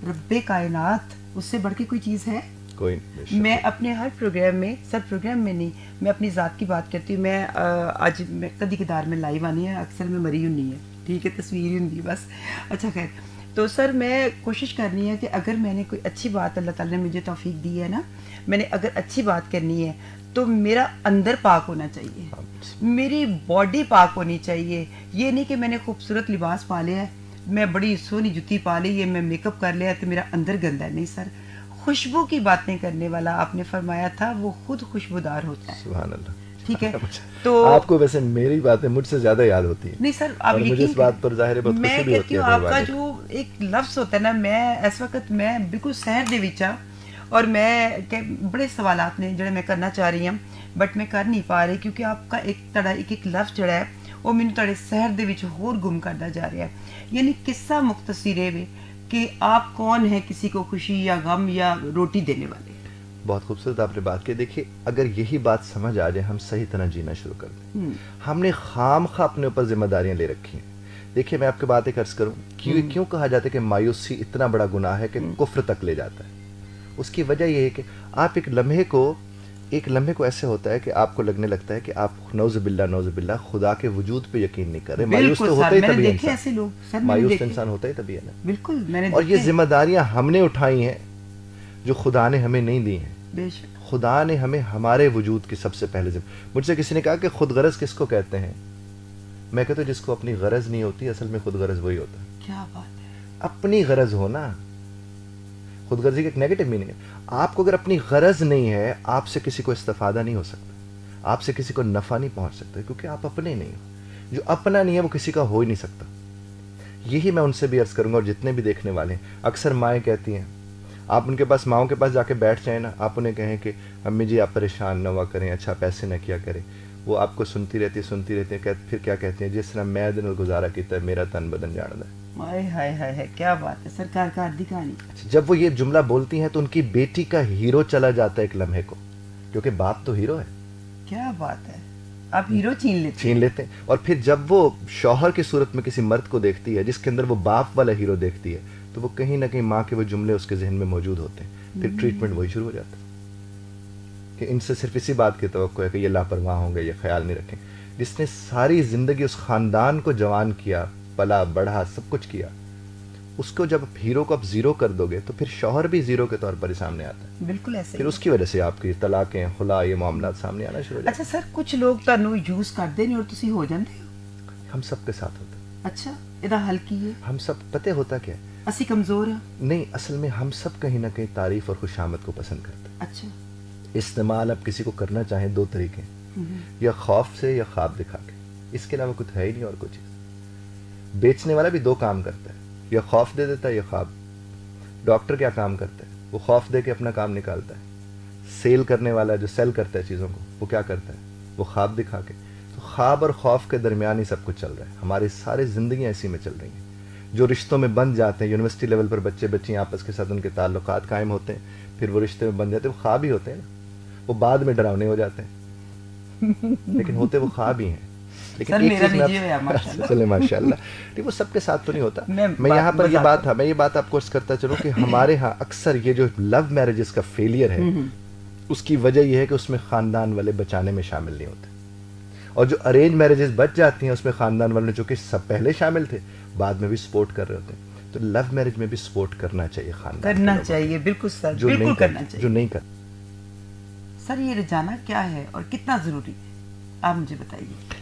رب کائنات اس سے بڑھ کے کوئی چیز ہے کوئی. میں اپنے ہر پروگرام میں, سر پروگرام میں نہیں, میں اپنی ذات کی بات کرتی ہوں. میں آج میں کدی کدار میں لائیو آنی ہے, اکثر میں مری ہونی ہے, ٹھیک ہے, تصویر ہی ہوں بس. اچھا خیر, تو سر میں کوشش کرنی ہے کہ اگر میں نے کوئی اچھی بات اللہ تعالیٰ نے مجھے توفیق دی ہے نا, میں نے اگر اچھی بات کرنی ہے تو میرا اندر پاک ہونا چاہیے, میری باڈی پاک ہونی چاہیے. یہ نہیں کہ میں نے خوبصورت لباس پا لیا ہے, میں بڑی سونی جوتی پا لی ہے, میں میک اپ کر لیا تو میرا اندر گندا ہے. نہیں سر, خوشبو کی باتیں کرنے والا آپ نے فرمایا تھا وہ خود خوشبودار ہوتا ہے. سبحان اللہ. ٹھیک ہے. تو آپ کو ویسے میری باتیں مجھ سے زیادہ یاد ہوتی ہیں. نہیں سر آپ مجھے اس بات پر ظاہر ہے بہت خوشی بھی ہوتی ہے. آپ کا جو ایک لفظ ہوتا ہے نا, میں اس وقت میں بالکل سحر دے وچ ہاں اور میں بڑے سوالات نے جڑے میں کرنا چاہ رہی ہوں بٹ میں کر نہیں پا رہی کیونکہ آپ کا ایک لفظ جڑا ہے وہ مینوں تہاڈے سحر دے وچ ہور گم کردا جا رہا ہے. یعنی قصہ مختصر ہے کہ آپ کون ہیں, کسی کو خوشی یا غم یا روٹی دینے والے. بہت خوبصورت آپ نے بات کی. دیکھیے اگر یہی بات سمجھ آ جائے ہم صحیح طرح جینا شروع کر دیں. ہم نے خام خواہ اپنے اوپر ذمہ داریاں لے رکھی ہیں. دیکھیے میں آپ کی بات ایک عرض کروں, کیوں کہا جاتا ہے کہ مایوسی اتنا بڑا گناہ ہے کہ کفر تک لے جاتا ہے. اس کی وجہ یہ ہے کہ آپ ایک لمحے کو ایسے ہوتا ہے کہ آپ کو لگنے لگتا ہے کہ آپ نعوذ باللہ خدا کے وجود پہ یقین نہیں کر رہے. مایوس تو ہوتا ہی تبھی انسان, مایوس انسان ہوتا ہی تبھی ہے نا. بالکل. اور یہ ذمہ داریاں ہم نے اٹھائی ہیں جو خدا نے ہمیں نہیں دی ہیں. خدا نے ہمیں ہمارے وجود کی سب سے پہلے مجھ سے کسی نے کہا کہ خود غرض کس کو کہتے ہیں. میں کہتا ہوں جس کو اپنی غرض نہیں ہوتی اصل میں خود غرض وہی ہوتا ہے. کیا بات ہے, اپنی غرض ہونا. خود غرضی کا ایک نیگیٹو میننگ ہے. آپ کو اگر اپنی غرض نہیں ہے آپ سے کسی کو استفادہ نہیں ہو سکتا, آپ سے کسی کو نفع نہیں پہنچ سکتا کیونکہ آپ اپنے نہیں ہو. جو اپنا نہیں ہے وہ کسی کا ہو ہی نہیں سکتا. یہی میں ان سے بھی عرض کروں گا اور جتنے بھی دیکھنے والے ہیں. اکثر مائیں کہتی ہیں, آپ ان کے پاس ماؤں کے پاس جا کے بیٹھ جائیں نا, آپ انہیں کہیں کہ امی جی آپ پریشان نہ ہوا کریں, اچھا پیسے نہ کیا کریں. وہ آپ کو سنتی رہتی ہیں. پھر کیا کہتی ہیں, جس طرح میں دن گزارا کیتا ہے میرا تن بدن جاندہ ہے. ہائے کیا بات ہے, سرکار کا دی کہانی. جب وہ یہ جملہ بولتی ہیں تو ان کی بیٹی کا ہیرو چلا جاتا ہے ایک لمحے کو, کیونکہ باپ تو ہیرو ہے. کیا بات ہے, آپ ہیرو چھین لیتے ہیں. اور پھر جب وہ شوہر کی صورت میں کسی مرد کو دیکھتی ہے جس کے اندر وہ باپ والا ہیرو دیکھتی ہے تو وہ کہیں نہ کہیں ماں کے وہ جملے اس کے ذہن میں موجود ہوتے ہیں. پھر ٹریٹمنٹ وہی شروع ہو جاتا ہے کہ ان سے صرف اسی بات کی توقع ہے کہ یہ لاپرواہ ہوں گے, یہ خیال نہیں رکھیں. جس نے ساری زندگی اس خاندان کو جوان کیا, پلا بڑھا, سب کچھ کیا, اس کو جب ہیرو کو آپ زیرو کر دو گے تو پھر شوہر بھی زیرو کے طور پر ہی سامنے آتا ہے. بالکل ایسے. پھر اس کی وجہ سے آپ کی طلاقیں, خلا, یہ معاملات سامنے آنا شروع ہو جاتے ہیں. اچھا سر, کچھ لوگ تانوں یوز کرتے نہیں اور تسی ہو جاندے ہو. ہم سب کے ساتھ ہوتا ہے. اچھا ادا حل کی ہے. ہم سب پتہ ہوتا کیا ہے, اسی کمزور ہیں نہیں, اصل میں ہم سب کہیں نہ کہیں تعریف اور خوشامد کو پسند کرتے ہیں. اچھا استعمال آپ کسی کو کرنا چاہیں دو طریقے, یا خوف سے یا خواب دکھا کے. اس کے علاوہ کچھ ہے ہی نہیں اور کوئی چیز. بیچنے والا بھی دو کام کرتا ہے, یا خوف دے دیتا ہے یا خواب. ڈاکٹر کیا کام کرتا ہے, وہ خوف دے کے اپنا کام نکالتا ہے. سیل کرنے والا جو سیل کرتا ہے چیزوں کو, وہ کیا کرتا ہے, وہ خواب دکھا کے. تو خواب اور خوف کے درمیان ہی سب کچھ چل رہا ہے. ہماری ساری زندگیاں ایسی میں چل رہی ہیں. جو رشتوں میں بن جاتے ہیں, یونیورسٹی لیول پر بچے بچیاں آپس کے ساتھ ان کے تعلقات قائم ہوتے ہیں, پھر وہ رشتے میں بن جاتے ہیں, وہ خواب ہی ہوتے ہیں نا. وہ بعد میں ڈراونے ہو جاتے ہیں لیکن ہوتے وہ خواب ہی ہیں. لیکن ایک چیز چلے ماشاء اللہ, وہ سب کے ساتھ تو نہیں ہوتا. میں یہاں پر یہ بات آپ کو عرض کرتا چلوں کہ ہمارے ہاں اکثر یہ جو لو میرجز کا فیلئر ہے اس کی وجہ یہ ہے کہ اس میں خاندان والے بچانے میں شامل نہیں ہوتے. اور جو ارینج میرجز بچ جاتی ہیں اس میں خاندان والے جو کہ سب پہلے شامل تھے بعد میں بھی سپورٹ کر رہے ہوتے ہیں. تو لو میرج میں بھی سپورٹ کرنا چاہیے, خاندان کرنا چاہیے. بالکل سر, بالکل کرنا چاہیے. جو نہیں کر سر, یہ رجانا کیا ہے اور کتنا ضروری ہے, آپ مجھے بتائیے.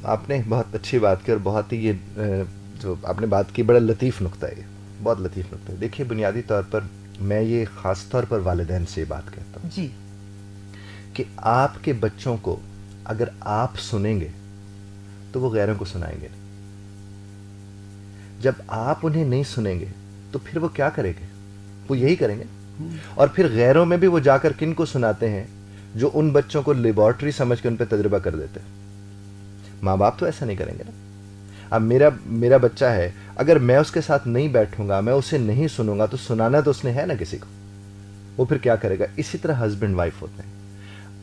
آپ نے بہت اچھی بات کی اور بہت ہی یہ جو آپ نے بات کی بڑا لطیف نقطہ ہے, بہت لطیف نقطہ ہے. دیکھیے بنیادی طور پر میں یہ خاص طور پر والدین سے یہ بات کہتا ہوں جی کہ آپ کے بچوں کو اگر آپ سنیں گے تو وہ غیروں کو سنائیں گے. جب آپ انہیں نہیں سنیں گے تو پھر وہ کیا کریں گے, وہ یہی کریں گے. اور پھر غیروں میں بھی وہ جا کر کن کو سناتے ہیں, جو ان بچوں کو لیبارٹری سمجھ کے ان پہ تجربہ کر دیتے ہیں. ماں باپ تو ایسا نہیں کریں گے نا. اب میرا بچہ ہے, اگر میں اس کے ساتھ نہیں بیٹھوں گا, میں اسے نہیں سنوں گا, تو سنانا تو اس نے ہے نا کسی کو, وہ پھر کیا کرے گا. اسی طرح ہسبینڈ وائف ہوتے ہیں.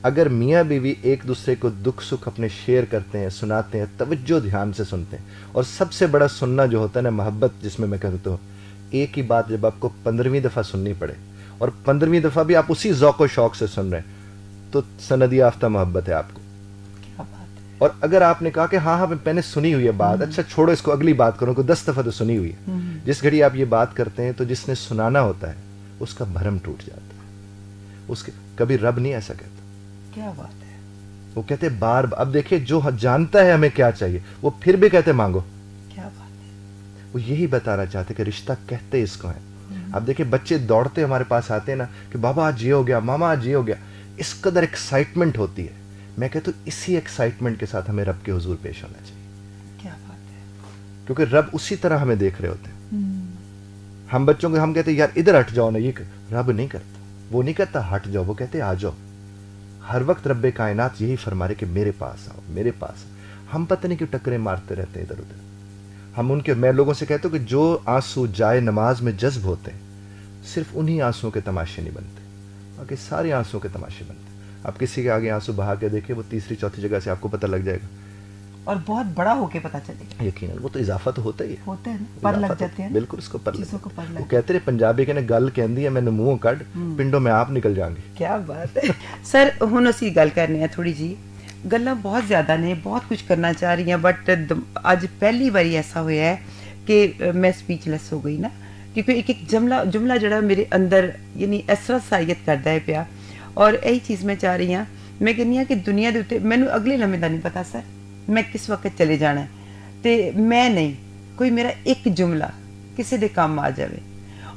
اگر میاں بیوی ایک دوسرے کو دکھ سکھ اپنے شیئر کرتے ہیں, سناتے ہیں, توجہ دھیان سے سنتے ہیں, اور سب سے بڑا سننا جو ہوتا ہے نا محبت, جس میں کہتا ہوں ایک ہی بات جب آپ کو 15ویں دفعہ سننی پڑے اور 15ویں دفعہ بھی آپ اسی ذوق و شوق سے سن رہے ہیں, تو سند یافتہ محبت ہے آپ کو. اور اگر آپ نے کہا کہ ہاں میں نے سنی ہوئی ہے بات, اچھا چھوڑو اس کو, اگلی بات کروں, کو 10 دفعہ تو سنی ہوئی ہے. جس گھڑی آپ یہ بات کرتے ہیں تو جس نے سنانا ہوتا ہے اس کا بھرم ٹوٹ جاتا ہے. اس کے کبھی رب نہیں ایسا کہتا. کیا بات ہے. وہ کہتے بار بار, اب دیکھیں جو جانتا ہے ہمیں کیا چاہیے وہ پھر بھی کہتے مانگو. کیا بات ہے. وہ یہی بتانا چاہتے کہ رشتہ کہتے اس کو ہے. اب دیکھیں بچے دوڑتے ہمارے پاس آتے ہیں نا کہ بابا آج یہ ہو گیا, ماما آج یہ ہو گیا, اس قدر ایکسائٹمنٹ ہوتی ہے. میں کہتا ہوں اسی ایکسائٹمنٹ کے ساتھ ہمیں رب کے حضور پیش ہونا چاہیے. کیا بات ہے. کیونکہ رب اسی طرح ہمیں دیکھ رہے ہوتے ہیں. ہم بچوں کو ہم کہتے ہیں یار ادھر ہٹ جاؤ نا, یہ رب نہیں کرتا, وہ نہیں کہتا ہٹ جاؤ, وہ کہتے آ جاؤ. ہر وقت رب کائنات یہی فرما رہے کہ میرے پاس آؤ, میرے پاس. ہم پتہ نہیں کیوں ٹکرے مارتے رہتے ہیں ادھر ادھر. ہم ان کے, میں لوگوں سے کہتا ہوں کہ جو آنسو جائے نماز میں جذب ہوتے ہیں صرف انہی آنسوؤں کے تماشے نہیں بنتے, باقی سارے آنسوؤں کے تماشے بنتے ہیں. آپ کسی کے آگے آنسو بہا کے دیکھیں, وہ تیسری چوتھی جگہ سے آپ کو پتہ لگ جائے گا, اور بہت بڑا ہو کے پتہ چلے گا. یقیناً وہ تو اضافہ تو ہوتا ہی ہے, ہوتا ہے نا, پر لگ جاتے ہیں. بالکل اس کو پر چیزوں کو پر وہ لگ. کہتے رہے پنجابی کے نے گل کہندی ہے میں منہوں کڈ پنڈوں میں آپ نکل جائیں گے. کیا بات ہے سر. ہن اسی گل کرنے ہیں تھوڑی جی, گلاں بہت زیادہ نے, بہت کچھ کرنا چاہ رہی ہیں, بٹ اج پہلی باری ایسا ہویا ہے کہ میں اسپیچ لیس ہو گئی نا, کیونکہ ایک ایک جملہ جڑا میرے اندر یعنی اس طرح سائیت کرتا ہے پیا. اور یہی چیز میں چاہ رہی ہاں, میں کہنی ہاں کہ دنیا دے اوتے مینوں اگلے لمحے دا نہیں پتا سر میں کس وقت چلے جانا ہے, تے میں نہیں کوئی میرا ایک جملہ کسی دے کام آ جاوے,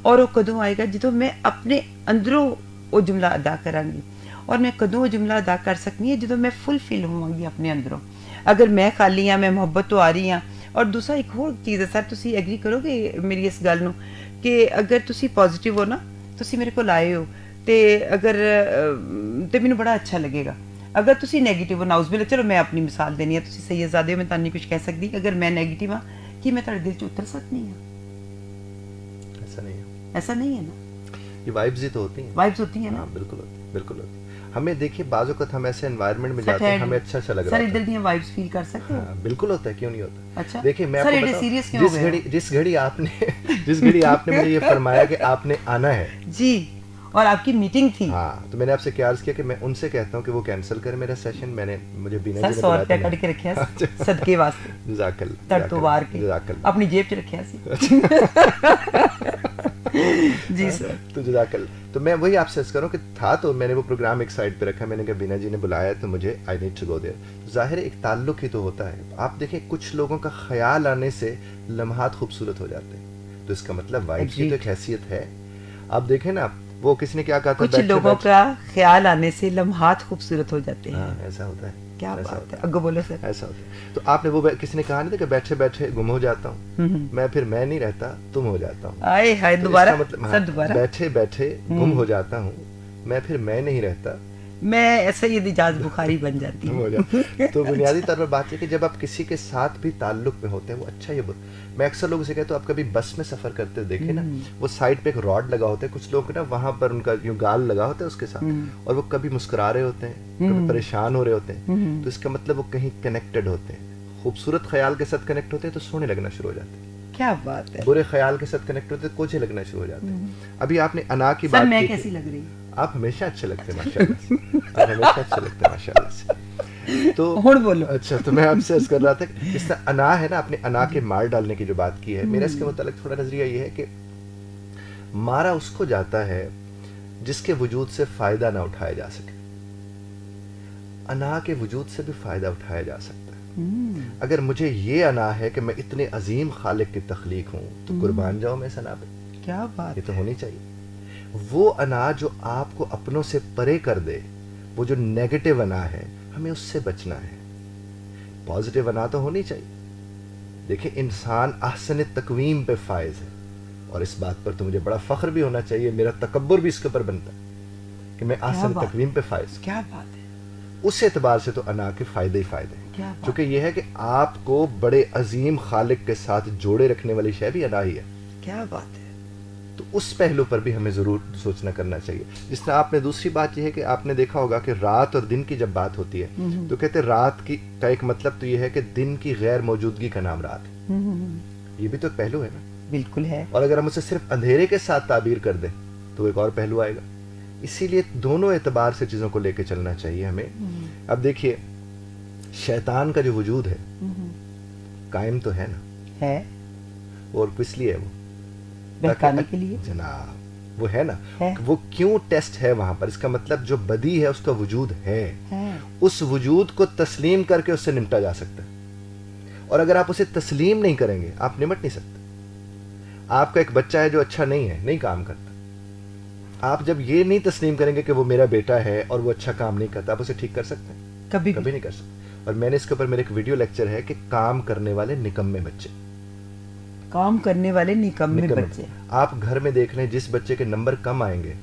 اور وہ کدوں آئے گا جدوں میں اپنے اندروں وہ جملہ ادا کروں گی. اور میں کدوں وہ جملہ ادا کر سکنی ہے جدوں میں فل فل ہوں گی اپنے اندروں. اگر میں خالی ہاں, میں محبت تو آ رہی ہاں. اور دوسرا ایک اور چیز ہے سر, تسی ایگری کرو گے میری اس گل نو کہ اگر تسی پازیٹیو ہو نا, تسی میرے کول آئے ہو تے اگر تے مینوں بڑا اچھا لگے گا. اگر تسی نیگیٹیو ہو, ناؤز باللہ, چلو میں اپنی مثال دینی ہے, تسی سید زادے ہو, میں تانوں نہیں کچھ کہہ سکتی. اگر میں نیگیٹیو ہاں کہ میں تہاڈے دل چ اتر سکنی ہاں؟ ایسا نہیں ہے, ایسا نہیں ہے نا. یہ وائبز ہی تو ہوتی ہیں, وائبز ہوتی ہیں نا. ہاں بالکل ہوتی ہیں, بالکل ہوتی ہیں. ہمیں دیکھیے بعض اوقات ہم ایسے انوائرمنٹ میں جاتے ہیں ہمیں اچھا لگ رہا ہے. سر ادھر دی وائبز فیل کر سکتے ہو؟ ہاں بالکل ہوتا ہے, کیوں نہیں ہوتا. اچھا دیکھیے میں آپ کو بتاؤں, جس گھڑی آپ نے مجھے یہ فرمایا کہ آپ نے آنا ہے جی, اور آپ کی میٹنگ تھی, ہاں, تو میں نے آپ سے کیا عرض کیا کہ میں ان سے کہتا ہوں کہ وہ کینسل کرے میرا سیشن. میں نے مجھے بینا جی نے 100 روپیہ کٹ کے رکھیا سی صدقے واسطے, جزاک اللہ, تڑ تو وار کے جزاک اللہ, اپنی جیب چ رکھیا سی. جی سر, تو جزاک اللہ. تو میں وہی آپ سے عرض کروں کہ تھا تو میں نے وہ پروگرام ایک سائڈ پہ رکھا, میں نے کہا بینا جی نے بلایا تو مجھے I need to go there. ظاہر ہے ایک تعلق ہی تو ہوتا ہے. آپ دیکھیں کچھ لوگوں کا خیال آنے سے لمحات خوبصورت ہو جاتے ہیں, تو اس کا مطلب وائب کی تو ایک حیثیت ہے. آپ دیکھیں نا, وہ کس نے کیا کہا تھا, کچھ لوگوں کا خیال آنے سے لمحات خوبصورت ہو جاتے ہیں. ایسا ہوتا ہے, کیا بات ہے, اگو بولو سر. ایسا ہوتا ہے. تو آپ نے وہ کسی نے کہا نہیں تھا کہ بیٹھے بیٹھے گم ہو جاتا ہوں میں, پھر میں نہیں رہتا تم ہو جاتا ہوں. آئے ہائے, دوبارہ سر دوبارہ. بیٹھے بیٹھے گم ہو جاتا ہوں میں, پھر میں نہیں رہتا, میں سید اجاز بخاری بن جاتی ہوں. تو بنیادی طور پر بات ہے کہ جب آپ کسی کے ساتھ بھی تعلق میں ہوتے ہیں, وہ اچھا یہ میں اکثر لوگوں سے کہتا ہوں آپ کبھی بس میں سفر کرتے دیکھیں نا, وہ سائڈ پہ ایک راڈ لگا ہوتا ہے, کچھ لوگ نا وہاں پر ان کا یوں گال لگا ہوتا ہے اس کے ساتھ, اور وہ کبھی مسکرا رہے ہوتے ہیں, کبھی پریشان ہو رہے ہوتے ہیں. تو اس کا مطلب وہ کہیں کنیکٹڈ ہوتے ہیں, خوبصورت خیال کے ساتھ کنیکٹ ہوتے ہیں تو سونے لگنا شروع ہو جاتے ہیں. کیا بات ہے. برے خیال کے ساتھ کنیکٹ ہوتے ہیں کوچے لگنا شروع ہو جاتے ہیں. ابھی آپ نے انا کی بات کی, میں کیسی لگ رہی ہوں؟ آپ ہمیشہ اچھے لگتے ہیں ماشاءاللہ سے, آپ ہمیشہ اچھے لگتے ہیں ماشاءاللہ سے. تو بولو. اچھا, تو میں آپ سے عرض کر رہا تھا کہ اس طرح انا ہے نا, اپنے انا کے مار ڈالنے کی جو بات کی ہے, میرا اس کے متعلق تھوڑا نظریہ یہ ہے کہ مارا اس کو جاتا ہے جس کے وجود سے فائدہ نہ اٹھایا جا سکے. انا کے وجود سے بھی فائدہ اٹھایا جا سکتا ہے. اگر مجھے یہ انا ہے کہ میں اتنے عظیم خالق کی تخلیق ہوں تو قربان جاؤ میں اس انا پہ. کیا بات, یہ تو ہونی چاہیے. وہ انا جو آپ کو اپنوں سے پرے کر دے, وہ جو نیگیٹو انا ہے, ہمیں اس سے بچنا ہے. پازیٹیو انا تو ہونی چاہیے. دیکھیں انسان احسن تقویم پہ فائز ہے, اور اس بات پر تو مجھے بڑا فخر بھی ہونا چاہیے, میرا تکبر بھی اس کے اوپر بنتا ہے کہ میں احسن تقویم پہ فائز. کیا بات ہے. اس اعتبار سے تو انا کے فائدے ہی فائدے ہیں, چونکہ یہ ہے کہ آپ کو بڑے عظیم خالق کے ساتھ جوڑے رکھنے والی شے بھی انا ہی ہے. کیا بات ہے. تو اس پہلو پر بھی ہمیں ضرور سوچنا کرنا چاہیے. جس طرح آپ نے دوسری بات یہ ہے کہ آپ نے دیکھا ہوگا کہ رات اور دن کی جب بات ہوتی ہے تو کہتے ہیں رات کی کا ایک مطلب تو یہ ہے کہ دن کی غیر موجودگی کا نام رات ہے. یہ بھی تو ایک پہلو ہے نا. بالکل ہے. اور اگر ہم اسے صرف اندھیرے کے ساتھ تعبیر کر دیں تو ایک اور پہلو آئے گا. اسی لیے دونوں اعتبار سے چیزوں کو لے کے چلنا چاہیے ہمیں. اب دیکھیے شیطان کا جو وجود ہے قائم تو ہے نا, ہے, اور کس لیے ہے وہ, بہکانے کے لیے جناب, وہ ہے نا. وہ کیوں ٹیسٹ ہے وہاں پر, اس کا مطلب جو بدی ہے اس کا وجود ہے, اس وجود کو تسلیم کر کے اس سے نمٹا جا سکتا ہے. اور اگر آپ اسے تسلیم نہیں کریں گے آپ نمٹ نہیں سکتے. آپ کا ایک بچہ ہے جو اچھا نہیں ہے, نہیں کام کرتا, آپ جب یہ نہیں تسلیم کریں گے کہ وہ میرا بیٹا ہے اور وہ اچھا کام نہیں کرتا, آپ اسے ٹھیک کر سکتے ہیں؟ کبھی نہیں کر سکتے. اور میں نے اس کے اوپر میرے ایک ویڈیو لیکچر ہے کہ کام کرنے والے نکمے بچے. کام کرنے والے نکمے بچے. آپ گھر میں دیکھ لیں جس بچے کے نمبر کم آئیں گے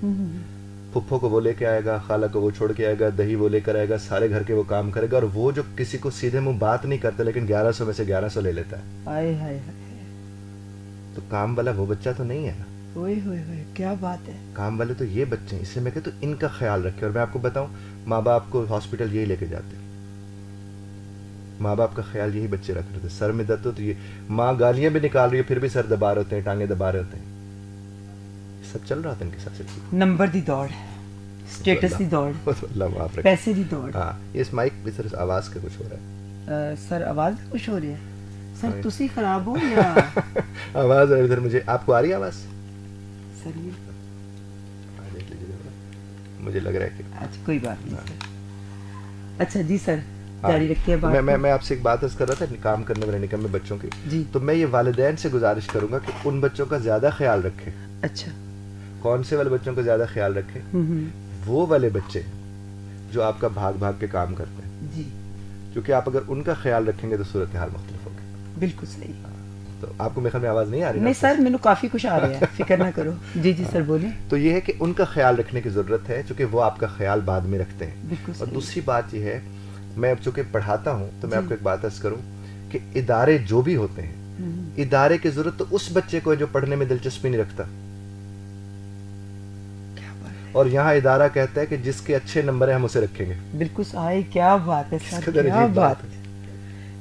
پھپھو کو وہ لے کے آئے گا, خالہ کو وہ چھوڑ کے آئے گا, دہی وہ لے کر آئے گا, سارے گھر کے وہ کام کرے گا, اور وہ جو کسی کو سیدھے منہ بات نہیں کرتا لیکن 1100 میں سے 1100 لے لیتا ہے. ہائے ہائے, تو کام والا وہ بچہ تو نہیں ہے نا. ہوئے ہوئے کیا بات ہے. کام والے تو یہ بچے ہیں. اس سے میں کہتا ہوں ان کا خیال رکھے. اور میں آپ کو بتاؤں, ماں باپ کو ہاسپٹل یہی لے کے جاتے, ماں باپ کا خیال یہی بچے رکھ رہے تھے. سر میں درد ہو تو یہ ماں گالیاں بھی نکال رہی ہے پھر بھی سر دبا رہے ہوتے ہیں, ٹانگیں دبا رہے ہوتے ہیں. سب چل رہا تھا ان کے ساتھ. نمبر دی دوڑ, سٹیٹس دی دوڑ, پیسے دی دوڑ. ہاں, اس مائک پہ سر آواز کا کچھ ہو رہا ہے. سر آواز کچھ ہو رہی ہے سر, تسی خراب ہو یا آواز ادھر مجھے. آپ کو آ رہی ہے آواز سر؟ یہ دیکھ لیجیے, مجھے لگ رہا ہے کہ اچھا کوئی بات نہیں سر. اچھا جی سر, جاری رکھتے ہیں بات. میں آپ سے ایک بات عرض کر رہا تھا کام کرنے والے نکمے بچوں کی. جی, تو میں یہ والدین سے گزارش کروں گا کہ ان بچوں کا زیادہ خیال رکھیں. اچھا, کون سے والے بچوں کا زیادہ خیال رکھیں؟ وہ والے بچے جو آپ کا بھاگ بھاگ کے کام کرتے ہیں. جی, کیونکہ آپ اگر ان کا خیال رکھیں گے تو صورتحال مختلف ہوگی. بالکل صحیح. تو آپ کو میرے خیال میں آواز نہیں آ رہی؟ نہیں سر, مینو کافی کچھ آ رہا ہے, فکر نہ کرو. جی جی سر بولیں. تو یہ ہے کہ ان کا خیال رکھنے کی ضرورت ہے چونکہ وہ آپ کا خیال بعد میں رکھتے ہیں. بالکل. اور دوسری بات یہ ہے, میں چونکہ پڑھاتا ہوں تو میں آپ کو ایک بات عرض کروں کہ ادارے جو بھی ہوتے ہیں, ادارے کی ضرورت تو اس بچے کو ہے جو پڑھنے میں دلچسپی نہیں رکھتا. اور یہاں ادارہ کہتا ہے کہ جس کے اچھے نمبر ہیں ہم اسے رکھیں گے. بالکل صحیح. کیا بات ہے سر, کیا بات ہے,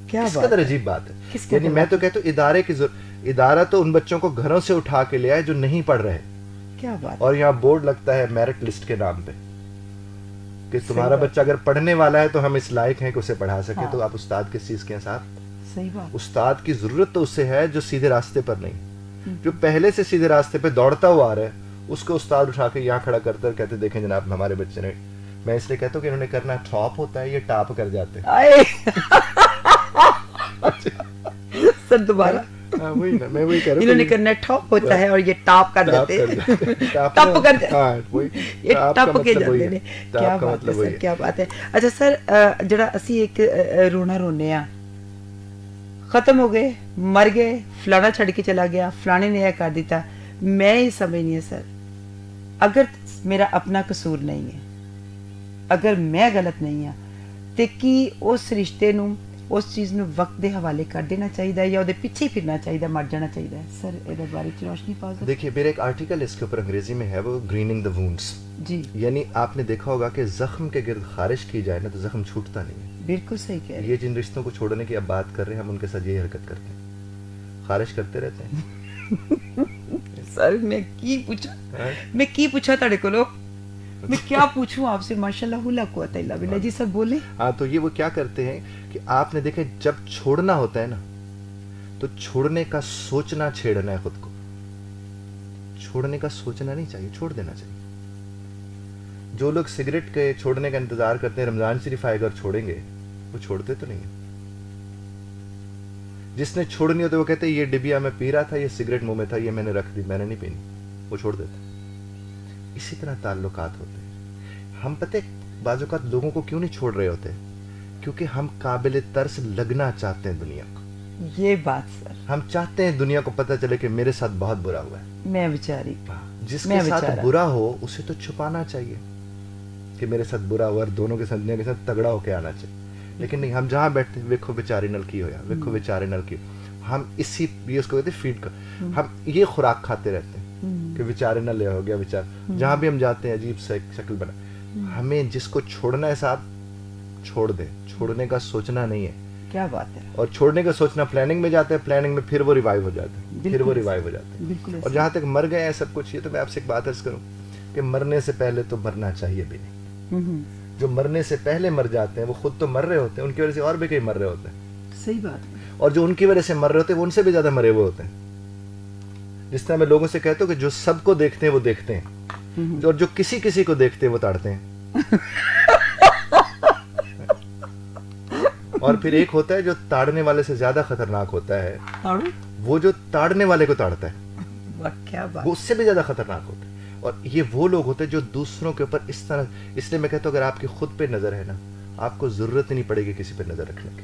کیا بات, کس قدر عجیب بات ہے. یعنی میں تو کہتا ہوں ادارے کی ادارہ تو ان بچوں کو گھروں سے اٹھا کے لے آئے جو نہیں پڑھ رہے. کیا بات. اور یہاں بورڈ لگتا ہے میرٹ لسٹ کے نام پہ کہ تمہارا بچہ اگر پڑھنے والا ہے تو ہم اس لائق ہیں کہ اسے پڑھا سکے. تو آپ استاد کس چیز کے ہیں صاحب؟ صحیح بات. استاد کی ضرورت تو اسے ہے جو سیدھے راستے پر نہیں, جو پہلے سے سیدھے راستے پہ دوڑتا ہوا آ رہا ہے, اس کو استاد اٹھا کے یہاں کھڑا کرتے اور کہتے دیکھیں جناب ہمارے بچے نے. میں اس لیے کہتا ہوں کہ انہوں نے کرنا ٹاپ ہوتا ہے, یہ ٹاپ کر جاتے سر دوبارہ. وہی نا, میں وہی کہہ رہا ہوں, انہوں نے کرنا ٹاپ ہوتا ہے اور یہ ٹاپ کر جاتے ہیں. ٹاپ کر یہ ٹاپ کے جاتے ہیں. کیا بات ہے سر, کیا بات ہے. اچھا سر, جڑا اسی ایک رونا رونے آ, ختم ہو گئے, مر گئے, فلانا چھڑ کے چلا گیا, فلانے نے یہ کر دیتا, میں یہ سمجھنی ہے سر, اگر میرا اپنا قصور نہیں ہے, اگر میں غلط نہیں ہاں, تے کی اس رشتے نو, اس چیز نو وقت دے حوالے کر دینا چاہیے یا دے پیچھے پھرنا چاہیے, مر جانا چاہیے سر؟ اے بارے چ روشنی پاؤ. دیکھیے میرا ایک آرٹیکل اس کے اوپر انگریزی میں ہے, وہ گریننگ دا وونڈس. جی, یعنی آپ نے دیکھا ہوگا کہ زخم کے گرد خارش کی جائے نا تو زخم چھوٹتا نہیں ہے. بالکل صحیح کہہ رہے ہیں. یہ جن رشتوں کو چھوڑنے کی اب بات کر رہے ہیں ہم ان کے ساتھ یہی حرکت کرتے ہیں, خارش کرتے رہتے ہیں. سر میں کی پوچھا تڑے کو لوگ, میں کیا پوچھوں آپ سے, ماشاءاللہ لا قوت الا باللہ. جی سر بولیں. ہاں, تو یہ وہ کیا کرتے ہیں کہ آپ نے دیکھیں جب چھوڑنا ہوتا ہے نا تو چھوڑنے کا سوچنا چھیڑنا ہے خود کو. چھوڑنے کا سوچنا نہیں چاہیے, چھوڑ دینا چاہیے. جو لوگ سگریٹ کے چھوڑنے کا انتظار کرتے ہیں رمضان شریف آئے گا اور چھوڑیں گے, وہ چھوڑتے تو نہیں ہیں. جس نے چھوڑنی ہوتی وہ کہتے ہیں یہ ڈبیا میں پی رہا تھا, یہ سگریٹ منہ میں تھا, یہ میں نے رکھ دی, میں نے نہیں پینی, وہ چھوڑ دیتا. اسی طرح تعلقات ہوتے ہیں. ہم پتہ بعض اوقات لوگوں کو کیوں نہیں چھوڑ رہے ہوتے, کیونکہ ہم قابل ترس لگنا چاہتے ہیں دنیا کو. یہ بات سر, ہم چاہتے ہیں دنیا کو پتہ چلے کہ میرے ساتھ بہت برا ہوا ہے. میں بیچاری, جس کے ساتھ برا ہو اسے تو چھپانا چاہیے کہ میرے ساتھ برا ہوا, اور دونوں کے ساتھ دنیا کے ساتھ تگڑا ہو کے آنا چاہیے. لیکن نہیں, ہم جہاں بیٹھتے ہیں ویکھو بیچاری نل کی ہویا, ویکھو بیچارے نل کی, ہم اسی یہ اس کو کہتے ہیں فیڈ کا, ہم یہ خوراک کھاتے رہتے ہیں کہ بیچارے نہ لے ہو گیا بیچارہ. جہاں بھی ہم جاتے ہیں عجیب سا ایک شکل بنا. ہمیں جس کو چھوڑنا ہے صاحب چھوڑ دیں, چھوڑنے کا سوچنا نہیں ہے. کیا بات ہے. اور چھوڑنے کا سوچنا پلاننگ میں جاتے ہیں, پلاننگ میں پھر وہ ریوائیو ہو جاتے ہیں, پھر وہ ریوائیو ہو جاتے ہیں. اور جہاں تک مر گئے ہیں سب کچھ, یہ تو میں آپ سے ایک بات عرض کروں کہ مرنے سے پہلے تو مرنا چاہیے بھی نہیں. جو مرنے سے پہلے مر جاتے ہیں وہ خود تو مر رہے ہوتے ہیں, ان کی وجہ سے اور بھی کئی مر رہے ہوتے ہیں. صحیح بات ہے. اور جو ان کی وجہ سے مر رہے ہوتے ہیں وہ ان سے بھی زیادہ مرے ہوئے ہوتے ہیں. جس طرح میں لوگوں سے کہتا ہوں کہ جو سب کو دیکھتے ہیں وہ دیکھتے ہیں, اور جو کسی کسی کو دیکھتے ہیں وہ تاڑتے ہیں. اور پھر ایک ہوتا ہے جو تاڑنے والے سے زیادہ خطرناک ہوتا ہے, وہ جو تاڑنے والے کو تاڑتا ہے, وہ اس سے بھی زیادہ خطرناک ہوتا ہے. اور یہ وہ لوگ ہوتے ہیں جو دوسروں کے اوپر اس طرح, اس لیے میں کہتا ہوں اگر آپ کی خود پہ نظر ہے نا, آپ کو ضرورت ہی نہیں پڑے گی کسی پہ نظر رکھنے کی،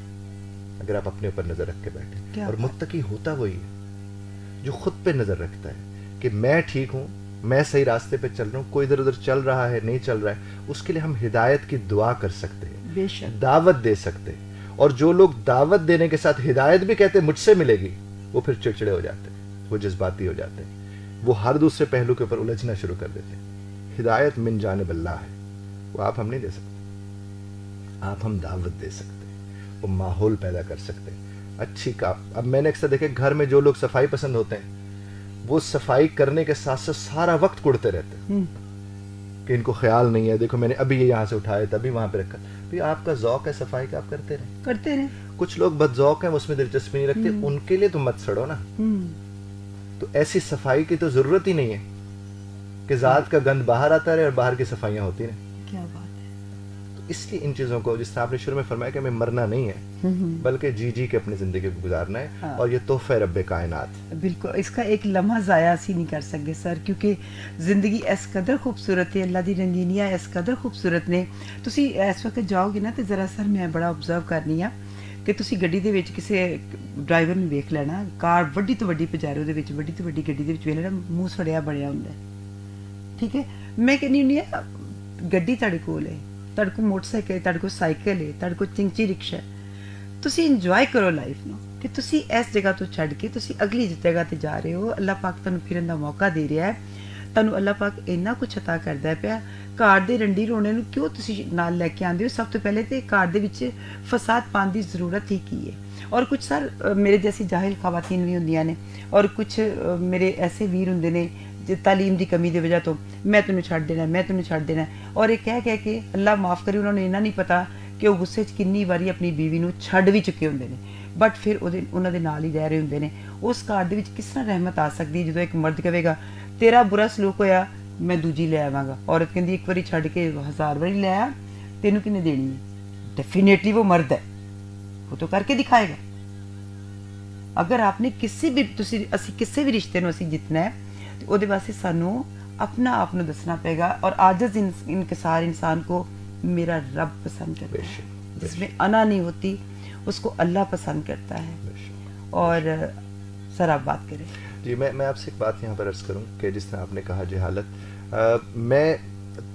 اگر آپ اپنے اوپر نظر رکھ کے بیٹھیں. اور متقی ہوتا وہی ہے جو خود پہ نظر رکھتا ہے کہ میں ٹھیک ہوں، میں صحیح راستے پہ چل رہا ہوں، کوئی ادھر ادھر چل رہا ہے نہیں چل رہا ہے، اس کے لیے ہم ہدایت کی دعا کر سکتے ہیں، بے شک دعوت دے سکتے ہیں. اور جو لوگ دعوت دینے کے ساتھ ہدایت بھی کہتے ہیں مجھ سے ملے گی، وہ پھر چڑچڑے ہو جاتے ہیں، وہ جذباتی ہو جاتے ہیں، وہ ہر دوسرے پہلو کے اوپر الجھنا شروع کر دیتے ہیں. ہدایت من جانب اللہ ہے، وہ آپ ہم نہیں دے سکتے، آپ ہم دعوت دے سکتے ہیں، وہ ماحول پیدا کر سکتے ہیں اچھی کا. اب میں نے اکثر دیکھے گھر میں جو لوگ صفائی پسند ہوتے ہیں وہ صفائی کرنے کے ساتھ ساتھ سارا وقت کڑتے رہتے ہیں کہ ان کو خیال نہیں ہے، دیکھو میں نے ابھی یہ یہاں سے اٹھایا تبھی وہاں پہ رکھا. بھئی آپ کا ذوق ہے صفائی کا، آپ کرتے رہیں. کچھ لوگ بد ذوق ہیں، اس میں دلچسپی نہیں رکھتے، ان کے لیے تو مت سڑو نا. تو ایسی صفائی کی تو ضرورت ہی نہیں ہے کہ ذات کا گند باہر آتا رہے اور باہر کی صفائیاں ہوتی رہیں. کیا بات ہے. تو اس لیے ان چیزوں کو، جس طرح آپ نے شروع میں فرمایا کہ ہمیں مرنا نہیں ہے بلکہ جی کے اپنی زندگی کو گزارنا ہے، اور یہ تحفہ رب کائنات. بالکل اس کا ایک لمحہ ضائع سی نہیں کر سکتے سر، کیونکہ زندگی اس قدر خوبصورت ہے، اللہ دی رنگینیاں اس قدر خوبصورت نے. تسی اس وقت جاؤ گے نا تو ذرا سر میں بڑا آبزرو کرنی ہاں کہ تسی گڈی دے وچ کسے ڈرائیور نوں ویکھ لینا، کار وڈی تو وڈی پجارو دے وچ وڈی تو وڈی گڈی دے وچ ویکھ لینا، منہ سڑیا بڑیا ہوندا ہے. ٹھیک ہے، میں کہنی ہونی ہے گڈی تہاڈے کول ہے، تہاڈے کو موٹر سائیکل ہے، تہاڈے کو سائیکل ہے، تہاڈے کو چنچی رکشا ہے، تسی انجوائے کرو لائف نو کہ تسی اس جگہ تو چھڈ کے تسی اگلی جگہ تے جا رہے ہو. اللہ پاک تانوں پھرن دا موقع دے رہا ہے، تانوں اللہ پاک اتنا کچھ عطا کردا ہے پیا. کار دے رنڈی رونے نو کیوں تسی نال لے کے آندے ہو؟ سب تو پہلے تے کار دے وچ فساد پان دی ضرورت ہی کی ہے. اور کچھ سر میرے جیسی جاہل خواتین بھی ہوندیاں نے، اور کچھ میرے ایسے ویر ہوندے نے تعلیم دی کمی دی وجہ تو میں تینوں چھڈ دینا، میں تینوں چھڈ دینا، اور یہ کہہ کے اللہ معاف کرے انہوں نے اتنا نہیں پتا کہ وہ غصے 'ਚ کنی واری اپنی بیوی نو چھڈ بھی چکے ہوندے نے، بٹ پھر انہوں دے نال ہی رہ رہے ہوندے نے. اس گھر دے وچ کس طرح رحمت آ سکتی ہے جدوں ایک مرد کہے گا تیرا برا سلوک ہویا میں دوجی لے آواں گا، عورت کہندی ایک واری چھڈ کے 1000 واری لے آ، تینوں کنے دینی ہے؟ ڈیفینیٹلی وہ مرد ہے، وہ تو کر کے دکھائے گا. اگر آپ نے کسی بھی رشتے نو اسی جتنا ہے تو وہ واسطے سانوں اپنا آپ نو دسنا پے گا. اور عاجز انکسار انسان کو میرا رب پسند کرتا ہے، جس میں انا نہیں ہوتی اس کو اللہ پسند کرتا ہے. اور سر آپ بات کریں. جی میں آپ سے ایک بات یہاں پر عرض کروں کہ جس طرح آپ نے کہا جہالت، میں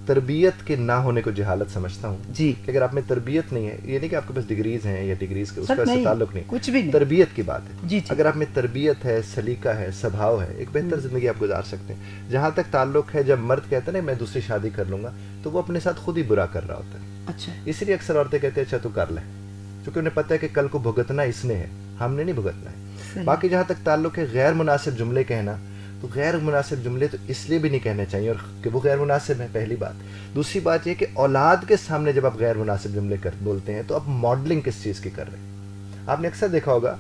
تربیت کے نہ ہونے کو جہالت سمجھتا ہوں. جی کہ اگر آپ میں تربیت نہیں ہے، یہ نہیں کہ آپ کے پاس ڈگریز ہیں یا ڈگریز کے اس کا تعلق نہیں، کچھ بھی نہیں، تربیت کی بات ہے. جی اگر آپ میں تربیت ہے، سلیقہ ہے، سبھاؤ ہے، ایک بہتر زندگی آپ گزار سکتے ہیں. جہاں تک تعلق ہے جب مرد کہتا ہے نا میں دوسری شادی کر لوں گا، تو وہ اپنے ساتھ خود ہی برا کر رہا ہوتا ہے. اچھا، اس لیے اکثر عورتیں کہتے ہیں اچھا تو کر لیں، کیونکہ انہیں پتہ ہے کہ کل کو بھگتنا اس نے ہے، ہم نے نہیں بھگتنا ہے. باقی جہاں تک تعلق ہے غیر مناسب جملے کہنا، تو غیر مناسب جملے تو اس لیے بھی نہیں کہنے چاہیے اور کہ وہ غیر مناسب ہیں، پہلی بات. دوسری بات یہ کہ اولاد کے سامنے جب آپ غیر مناسب جملے بولتے ہیں تو آپ ماڈلنگ کس چیز کی کر رہے ہیں؟ آپ نے اکثر دیکھا ہوگا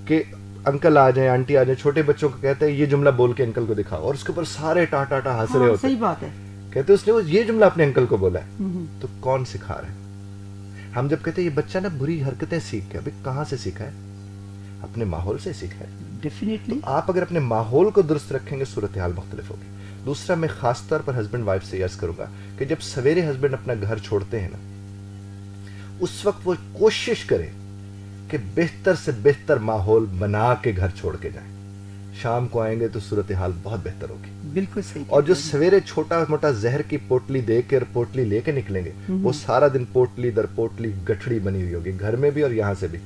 کہ انکل آ جائیں، آنٹی آ جائیں، چھوٹے بچوں کو کہتے ہیں یہ جملہ بول کے انکل کو دکھاؤ، اور اس کے اوپر سارے ٹا ہنس رہے ہوتے ہیں. صحیح بات ہے. کہتے اس نے وہ یہ جملہ اپنے انکل کو بولا ہے، تو کون سکھا رہا ہے؟ ہم جب کہتے ہیں یہ بچہ نا بری حرکتیں سیکھ گیا، بھائی کہاں سے سیکھا ہے؟ اپنے ماحول سے سیکھا ہے. ڈیفینیٹلی آپ اگر اپنے ماحول کو درست رکھیں گے صورتحال مختلف ہوگی. دوسرا میں خاص طور پر ہسبینڈ وائف سے عرض کروں گا کہ جب سویرے ہسبینڈ اپنا گھر چھوڑتے ہیں نا، اس وقت وہ کوشش کرے کہ بہتر سے بہتر ماحول بنا کے گھر چھوڑ کے جائیں. شام کو آئیں گے تو صورتحال بہت بہتر ہوگی. بالکل صحیح. اور جو سویرے چھوٹا موٹا زہر کی پوٹلی دے کے اور پوٹلی لے کے نکلیں گے، وہ سارا دن پوٹلی در پوٹلی گٹھڑی بنی ہوئی ہوگی، گھر میں بھی اور یہاں سے بھی.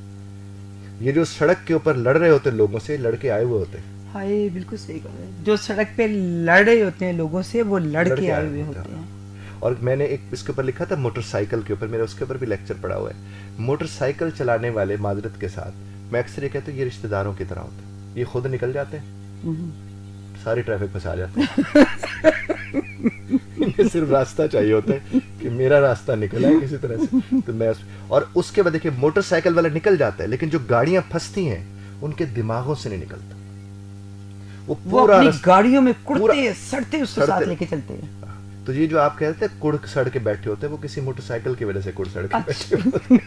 یہ جو سڑک کے اوپر لڑ رہے ہوتے ہیں لوگوں سے، لڑکے آئے ہوئے ہوتے ہیں. ہائے بالکل صحیح کہا ہے. جو سڑک پہ لڑ رہے ہوتے ہیں لوگوں سے، وہ لڑکے آئے ہوئے ہوتے ہیں. اور میں نے ایک اس کے اوپر لکھا تھا موٹر سائیکل کے اوپر، میرا اس کے اوپر بھی لیکچر پڑا ہوا ہے. موٹر سائیکل چلانے والے معذرت کے ساتھ میں اکثر یہ کہتا ہوں یہ رشتہ داروں کی طرح ہوتے ہیں. یہ خود نکل جاتے ہیں، ساری ٹریفک پھنسا جاتے ہیں. انہیں صرف راستہ چاہیے ہوتا ہے کہ میرا راستہ نکلا ہے کسی طرح سے، تو میں اور اس کے بعد دیکھیے موٹر سائیکل والا نکل جاتا ہے، لیکن جو گاڑیاں پھنستی ہیں ان کے دماغوں سے نہیں نکلتا. وہ پورا گاڑیوں میں کڑتے سڑتے اس کے ساتھ لے کے چلتے ہیں. تو یہ جو آپ کہتے ہیں کڑ سڑ کے بیٹھے ہوتے ہیں، وہ کسی موٹر سائیکل کی وجہ سے کڑ سڑ کے بیٹھے ہوتے ہیں.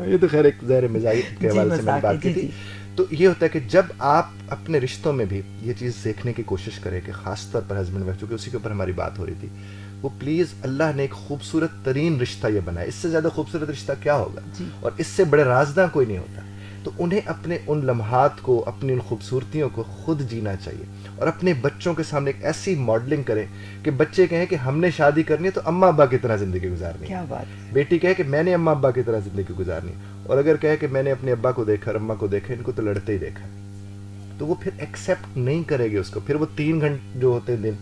یہ تو خیر ایک ظاہر مزاج کے حوالے سے میں نے بات کی تھی. تو یہ ہوتا ہے کہ جب آپ اپنے رشتوں میں بھی یہ چیز دیکھنے کی کوشش کریں کہ خاص طور پر ہسبینڈ وائف، چونکہ اسی کے اوپر ہماری بات ہو رہی تھی، وہ پلیز اللہ نے ایک خوبصورت ترین رشتہ یہ بنایا، اس سے زیادہ خوبصورت رشتہ کیا ہوگا، اور اس سے بڑے رازداں کوئی نہیں ہوتا. تو انہیں اپنے ان لمحات کو، اپنی ان خوبصورتیوں کو خود جینا چاہیے، اور اپنے بچوں کے سامنے ایک ایسی ماڈلنگ کریں کہ بچے کہیں کہ ہم نے شادی کرنی ہے تو اماں ابا کی طرح زندگی گزارنی ہے. کیا بات. بیٹی کہے کہ میں نے اماں ابا کی طرح زندگی گزارنی ہے، اور اگر کہے کہ میں نے اپنے ابا کو دیکھا اور اماں کو دیکھا، ان کو تو لڑتے ہی دیکھا، تو وہ پھر ایکسیپٹ نہیں کرے گی اس کو. پھر وہ 3 گھنٹے جو ہوتے ہیں دن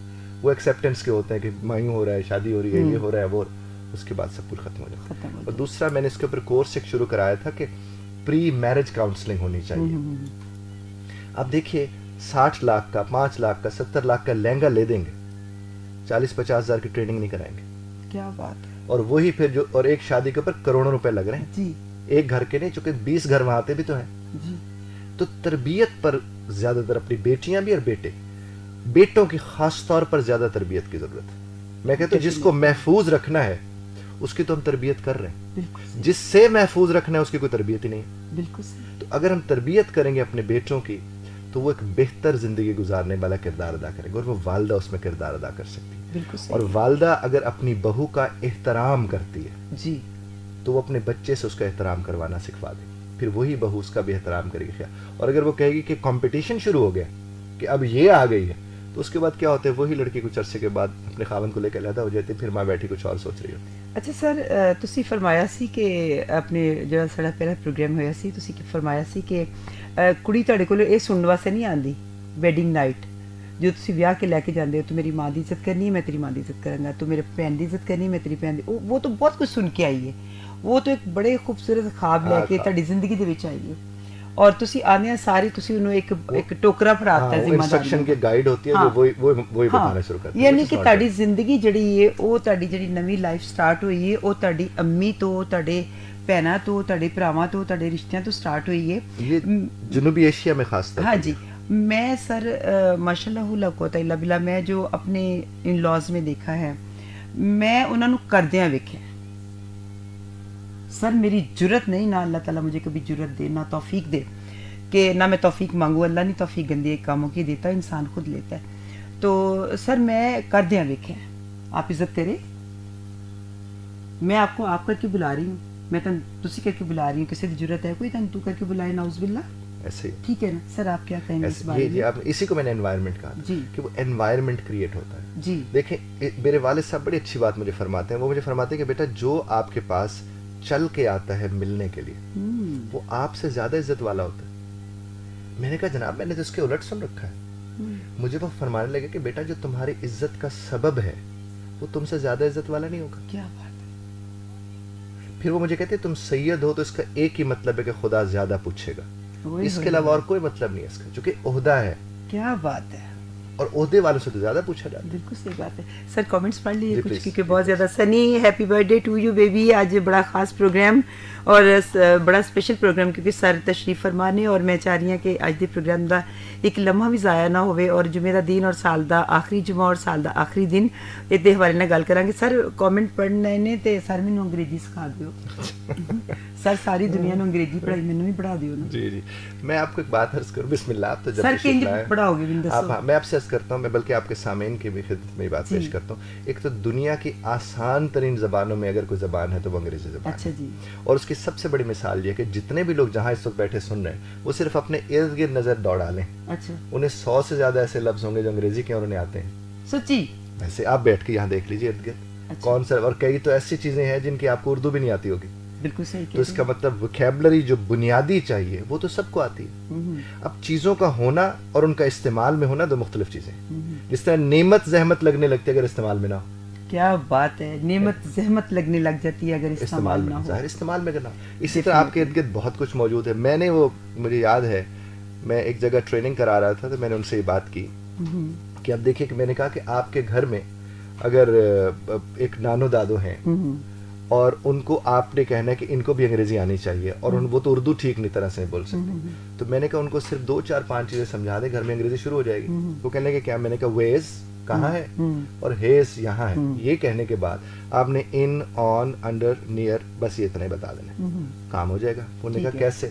وہ ایکسیپٹنس کے ہوتے ہیں کہ مایوں ہو رہا ہے، شادی ہو رہی ہے، یہ ہو رہا ہے، وہ، اس کے بعد سب کچھ ختم ہو جاتا ہے. اور دوسرا میں نے اس کے اوپر کورس ایک شروع کرایا تھا کہ پری میرج کاؤنسلنگ ہونی چاہیے. اب دیکھیے 60 لاکھ کا، 5 لاکھ کا، 70 لاکھ کا لہنگا لے دیں گے، 40-50 ہزار کی ٹریننگ نہیں کرائیں گے. کیا بات ہے. اور وہی پھر جو، اور ایک شادی کے اوپر کروڑوں روپے لگ رہے ہیں جی، ایک گھر کے نہیں، چونکہ 20 گھر وہاں آتے بھی تو ہیں جی. تو تربیت پر زیادہ تر اپنی بیٹیاں بھی اور بیٹے، بیٹوں کی خاص طور پر زیادہ تربیت کی ضرورت ہے. میں کہتا ہوں جس کو محفوظ رکھنا ہے اس کی تو ہم تربیت کر رہے ہیں، جس سے محفوظ رکھنا ہے اس کی کوئی تربیت ہی نہیں. بالکل. تو اگر ہم تربیت کریں گے اپنے بیٹوں کی تو وہ ایک بہتر زندگی گزارنے والا کردار ادا کریں گے، اور وہ والدہ اس میں کردار ادا کر سکتی ہے. اور والدہ اگر اپنی بہو کا احترام کرتی ہے جی تو وہ اپنے بچے سے اس کا احترام کروانا سکھوا دے، پھر وہی بہو اس کا بھی احترام کرے گی. اور اگر وہ کہے گی کہ کمپٹیشن شروع ہو گیا کہ اب یہ آ گئی ہے، تو اس کے بعد کیا ہوتا ہے، وہی لڑکی کچھ عرصے کے بعد اپنے خاوند کو لے کے علیحدہ ہو جاتی ہے، پھر ماں بیٹھی کچھ اور سوچ رہی ہوتی ہے. اچھا سر، تسی فرمایا سی کہ اپنے جو ساڈا پہلا پروگرام ہویا سی، تسی فرمایا سی کہ کڑی تہاڈے کول یہ سنن واسطے نہیں آندی ویڈنگ نائٹ، جو تسی ویاہ کے لے کے جاندے ہو، تو میری ماں دی عزت کرنی ہے، میں تیری ماں دی عزت کراں گا، تو میرے بہن دی عزت کرنی ہے، میں تیری بہن دی، وہ تو بہت کچھ سن کے آئی ہے، وہ تو ایک بڑے خوبصورت خواب لے کے تہاڈی زندگی دے وچ آئی ہے، اور تسی آنے ساری تسی انہوں ایک ٹوکرا پھڑاتا ہے ذمہ داری، انسٹرکشن کے گائیڈ ہوتی ہے جو وہی بتانا شروع کرتی ہے. یعنی کہ تہاڈی زندگی جڑی ہے، وہ تہاڈی جڑی نویں لائف سٹارٹ ہوئی ہے، وہ تہاڈی امی تو، تہاڈے بہناں تو، تہاڈے بھراواں تو، تہاڈے رشتیاں تو سٹارٹ ہوئی ہے. یہ جنوبی ایشیا میں خاص طور. ہاں جی. میں سر ماشاء اللہ لا قوت الا باللہ، میں جو اپنے ان لاز میں دیکھا ہے، میں انہوں نے کردیاں ویکھیا سر. میری جرت نہیں، نہ اللہ تعالیٰ مجھے کبھی جرت دے، نہ توفیق دے، کہ نہ میں توفیق مانگوں. اللہ نہیں توفیق گندے کاموں کی دیتا، انسان خود لیتا ہے. تو سر میں کردیاں ویکھیا، آپ عزت کرے، میں آپ کو آپ کر کے بلا رہی ہوں، میں تسی کر کے بلا رہی ہوں، کسی کی جرت ہے کوئی تو کر کے بلائے، نعوذ باللہ. ایسے ٹھیک ہے نا سر، آپ کیا کہیں گے اس بارے میں؟ آپ اسی کو میں نے انوائرمنٹ کہا جی، کہ وہ انوائرمنٹ کریٹ ہوتا ہے. جی دیکھیں میرے والد صاحب بڑی اچھی بات مجھے فرماتے ہیں، وہ مجھے فرماتے ہیں کہ بیٹا جو آپ کے پاس چل کے آتا ہے ملنے کے لیے وہ آپ سے زیادہ عزت والا ہوتا ہے. میں نے کہا جناب میں نے تو اس کے الٹ سن رکھا ہے. مجھے وہ فرمانے لگے کہ بیٹا جو تمہاری عزت کا سبب ہے وہ تم سے زیادہ عزت والا نہیں ہوگا. کیا بات ہے. پھر وہ مجھے کہتے ہیں تم سید ہو تو اس کا ایک ہی مطلب ہے کہ خدا زیادہ پوچھے گا، اس کے علاوہ اور کوئی مطلب نہیں ہے اس کا، چونکہ عہدہ ہے. کیا بات ہے. اور عہدے والوں سے تو زیادہ پوچھا جاتا ہے. بالکل صحیح بات ہے. سر کامنٹس پڑھ لیجیے کچھ، کیونکہ بہت زیادہ. Sunny happy birth day to baby بیبی. آج بڑا خاص پروگرام اور بڑا اسپیشل پروگرام، کیونکہ سر تشریف فرمانے، اور میں چاہ رہی ہوں کہ اج دے پروگرام دا ایک لمحہ بھی ضائع نہ ہوئے، اور جمعے دا دن اور سال دا آخری جمعہ اور سال دا آخری دن اس دے حوالے نال گل کریں گے. سر کامنٹ پڑھنے نے تے سر مینوں انگریزی سکھا دیو. سر ساری دنیا نو انگریزی پڑھائی، مینوں بھی پڑھا دیو نا. جی جی. میں آپ کو ایک بات عرض کروں، بسم اللہ. آپ تو جب سر کنج پڑھاؤ گے میں آپ سے عرض کرتا ہوں، میں بلکہ آپ کے سامعین کی بھی خدمت میں بات پیش کرتا ہوں. ایک تو دنیا کی آسان ترین زبانوں میں اگر کوئی زبان ہے تو وہ انگریزی زبان. اچھا جی. اور اس کی سب سے بڑی مثال یہ کہ جتنے بھی لوگ جہاں اس وقت بیٹھے سن رہے ہیں وہ صرف اپنے ارد گرد نظر دوڑا لیں. اچھا. انہیں 100 سے زیادہ ایسے لفظ ہوں گے جو انگریزی کے اور انہیں آتے ہیں. سچی؟ ویسے آپ بیٹھ کے یہاں دیکھ لیجیے ارد گرد کون سا، اور کئی تو ایسی چیزیں ہیں جن کی آپ کو اردو بھی نہیں آتی ہوگی. بالکل صحیح. تو اس کا مطلب ویکیبلری جو بنیادی چاہیے وہ تو سب کو آتی ہے. اب چیزوں کا ہونا اور ان کا استعمال میں ہونا دو مختلف چیزیں. جس طرح نعمت زحمت لگنے لگتی ہے اگر استعمال میں نہ ہو. کیا بات ہے. نعمت زحمت لگنے لگ جاتی ہے اگر استعمال میں نہ ہو. ظاہر استعمال میں کرنا. اسی طرح آپ کے ارد گرد بہت کچھ موجود ہے. میں نے وہ مجھے یاد ہے میں ایک جگہ ٹریننگ کرا رہا تھا تو میں نے ان سے یہ بات کی کہ اب دیکھیے کہ میں نے کہا کہ آپ کے گھر میں اگر ایک نانو دادو ہیں اور ان کو آپ نے کہنا ہے کہ ان کو بھی انگریزی آنی چاہیے اور وہ تو اردو ٹھیک نہیں طرح سے بول سکتے، تو میں نے کہا ان کو صرف 2-4-5 چیزیں سمجھا دیں، گھر میں انگریزی شروع ہو جائے گی. وہ کہنے لگے کیا؟ میں نے کہا ویز کہاں ہے اور ہیز یہاں ہے. یہ کہنے کے بعد آپ نے ان، آن، انڈر، نیئر، بس یہ اتنا ہی بتا دینا، کام ہو جائے گا. انہوں نے کہا کیسے؟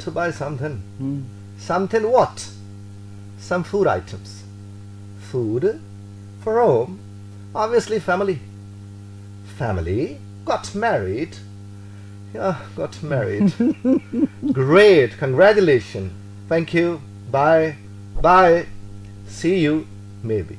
to buy something, something what, some food items, food for home, obviously family, got married. Yeah, got married. Great, congratulations. Thank you. Bye. See you. Maybe.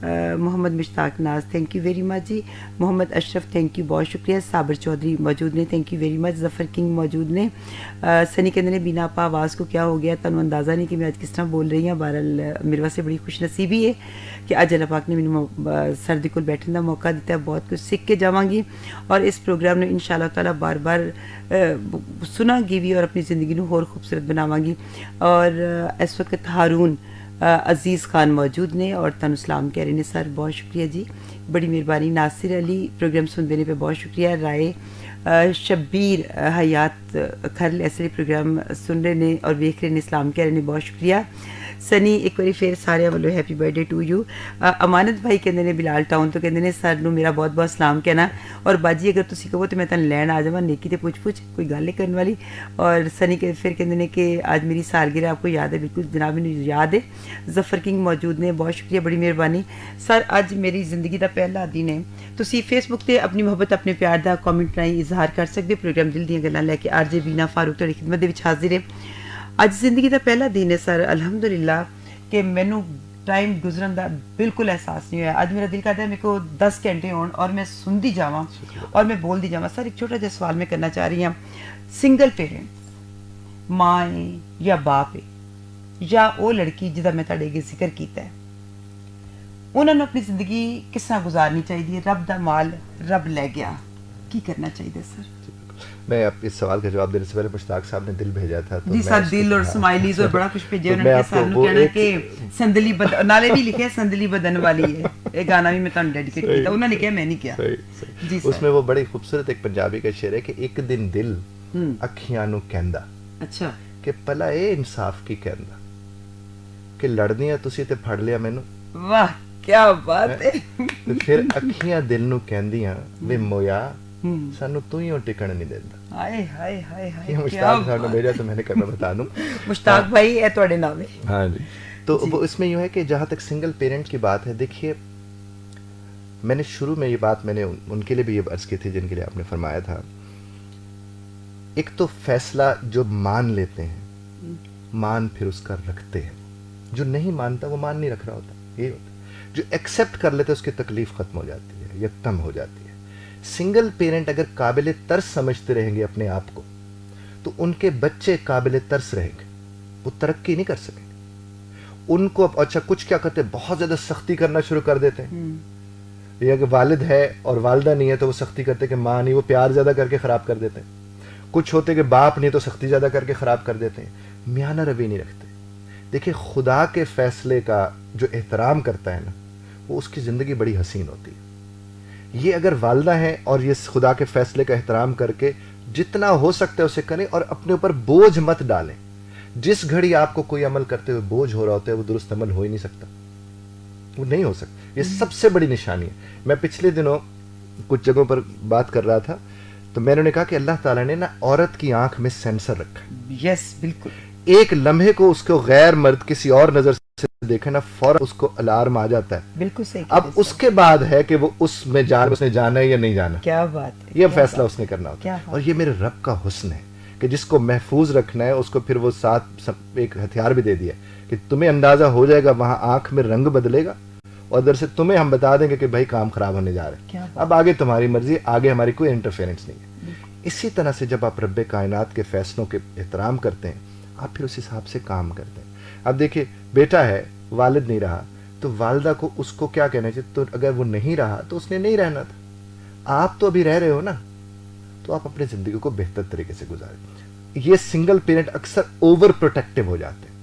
Muhammad Mushtaq Naz thank you very much ji. Muhammad Ashraf thank you بہت شکریہ. صابر چودھری موجود نے thank you very much. Zafar king موجود نے. سنی کہتے ہیں بینا پا آواز کو کیا ہو گیا تنوں اندازہ نہیں کہ میں آج کس طرح بول رہی ہوں. بہرحال میرے واسطے بڑی خوش نصیبی ہے کہ اج اللہ پاک نے مینوں سر دے کول بیٹھن دا موقع دیتا ہے. بہت کچھ سیکھ کے جاواں گی اور اس پروگرام نے انشاءاللہ تعالیٰ بار بار سنا گی بھی اور اپنی زندگی نو اور خوبصورت بناواں گی. اور اس وقت ہارون عزیز خان موجود نے اور تنو سلام کہہ رہے ہیں سر بہت شکریہ جی بڑی مہربانی. ناصر علی پروگرام سن دینے پہ بہت شکریہ. رائے شبیر حیات کھرل ایسے پروگرام سن رہے نے اور ویکھ رہے نے اسلام کہہ رہے نے بہت شکریہ. سنی ایک باری پھر سارے والوں happy birth day to you. Amanat بھائی کہندے نے بلال ٹاؤن تو کہندے نے سر نو میرا بہت بہت سلام کہنا اور باجی اگر تسی کہو تو میں تن لین آ جاواں نیکی تے پوچھ کوئی گل کرنے والی. اور سنی کے پھر کہندے نے کہ آج میری سالگرہ آپ کو یاد ہے. بالکل جناب مجھے یاد ہے. ظفر کنگ موجود نے بہت شکریہ بڑی مہربانی. سر اج میری زندگی دا پہلا دن ہے. تسی فیس بک تے اپنی محبت اپنے پیار دا کامنٹ راہیں اظہار کر سکتے. پروگرام دل دیاں گلاں لے کے آر جے بینا فاروق تہاڈی خدمت دے وچ حاضر ہے. اج زندگی دا پہلا دن ہے سر الحمدللہ کہ مینوں ٹائم گزرن دا بالکل احساس نہیں ہوا. اج میرا دل کرتا ہے میرے کو 10 گھنٹے ہون اور میں سنتی جاواں اور میں بولتی جاواں. سر ایک چھوٹا جہا سوال میں کرنا چاہ رہی ہوں. سنگل پیرنٹ ماں ہے یا باپ ہے یا وہ لڑکی جہاں میں تہاڈے اگے ذکر کیتا ہے انہوں نے اپنی زندگی کس طرح گزارنی چاہیے؟ رب دا مال رب لے گیا کی کرنا چاہیے سر؟ میں اب اس سوال کا جواب دینے سے پہلے مشتاق صاحب نے دل بھیجا تھا تو جی سر دل اور سمائلیز اور بڑا کچھ بھیجے انہوں نے سر نو کہنا کہ سندلی بدن نالے بھی لکھے سندلی بدن والی ہے. یہ گانا بھی میں تانوں ڈیڈیکیٹ کیتا. انہوں نے کہا میں نہیں کیا. جی اس میں وہ بڑی خوبصورت ایک پنجابی کا شعر ہے کہ ایک دن دل اکھیاں نو کہندا اچھا کہ پلا اے انصاف کی کہندا کہ لڑنیاں تسی تے پھڑ لیا مینوں. واہ کیا بات ہے. پھر اکھیاں دل نو کہندیاں وے مویا سانو تو ہی ٹکن نہیں دینا. ہائے ہائے ہائے ہائے مشتاق صاحب نے بھیجا تو میں نے کہا میں بتا دوں. مشتاق بھائی اے تواڈے نام ہے. ہاں جی. تو وہ اس میں یوں ہے کہ جہاں تک سنگل پیرنٹ کی بات ہے دیکھیے میں نے شروع میں یہ بات میں نے ان کے لیے بھی یہ عرض کی تھی جن کے لیے آپ نے فرمایا تھا. ایک تو فیصلہ جو مان لیتے ہیں مان پھر اس کا رکھتے ہیں. جو نہیں مانتا وہ مان نہیں رکھ رہا ہوتا. یہ ہوتا ہے جو ایکسیپٹ کر لیتے اس کی تکلیف ختم ہو جاتی ہے یکدم ہو جاتی ہے. سنگل پیرنٹ اگر قابل ترس سمجھتے رہیں گے اپنے آپ کو تو ان کے بچے قابل ترس رہیں گے. وہ ترقی نہیں کر سکیں گے. ان کو اچھا کچھ کیا کرتے ہیں بہت زیادہ سختی کرنا شروع کر دیتے ہیں. یا کہ والد ہے اور والدہ نہیں ہے تو وہ سختی کرتے کہ ماں نہیں, وہ پیار زیادہ کر کے خراب کر دیتے ہیں. کچھ ہوتے کہ باپ نہیں تو سختی زیادہ کر کے خراب کر دیتے ہیں. میانہ روی نہیں رکھتے. دیکھیں خدا کے فیصلے کا جو احترام کرتا ہے نا وہ اس کی زندگی بڑی حسین ہوتی ہے. یہ اگر والدہ ہیں اور یہ خدا کے فیصلے کا احترام کر کے جتنا ہو سکتا ہے اسے کریں اور اپنے اوپر بوجھ مت ڈالیں. جس گھڑی آپ کو کوئی عمل کرتے ہوئے بوجھ ہو رہا ہوتا ہے وہ درست عمل ہو ہی نہیں سکتا. وہ نہیں ہو سکتا. یہ سب سے بڑی نشانی ہے. میں پچھلے دنوں کچھ جگہوں پر بات کر رہا تھا تو میں نے کہا کہ اللہ تعالیٰ نے نا عورت کی آنکھ میں سینسر رکھا ہے. یس بالکل. ایک لمحے کو اس کو غیر مرد کسی اور نظر سے دیکھے نا فوراً اس کو الارم آ جاتا ہے. بالکل صحیح. اب اس کے بعد ہے کہ وہ اس نے جانا ہے یا نہیں جانا. کیا بات ہے. یہ فیصلہ اس نے کرنا ہوتا ہے. اور یہ میرے رب کا حسن ہے کہ جس کو محفوظ رکھنا ہے اس کو پھر وہ ساتھ ایک ہتھیار بھی دے دیا کہ تمہیں اندازہ ہو جائے گا وہاں آنکھ میں رنگ بدلے گا اور ادھر سے تمہیں ہم بتا دیں گے کہ بھائی کام خراب ہونے جا رہے ہیں. اب آگے تمہاری مرضی, آگے ہماری کوئی انٹرفیرنس نہیں ہے. اسی طرح سے جب آپ رب کائنات کے فیصلوں کے احترام کرتے ہیں آپ پھر اس حساب سے کام کرتے ہیں. اب دیکھیے بیٹا ہے والد نہیں رہا تو والدہ کو اس کو کیا کہنا چاہیے؟ تو اگر وہ نہیں رہا تو اس نے نہیں رہنا تھا. آپ تو ابھی رہ رہے ہو نا تو آپ اپنی زندگی کو بہتر طریقے سے گزاریں. یہ سنگل پیرنٹ اکثر اوور پروٹیکٹیو ہو جاتے ہیں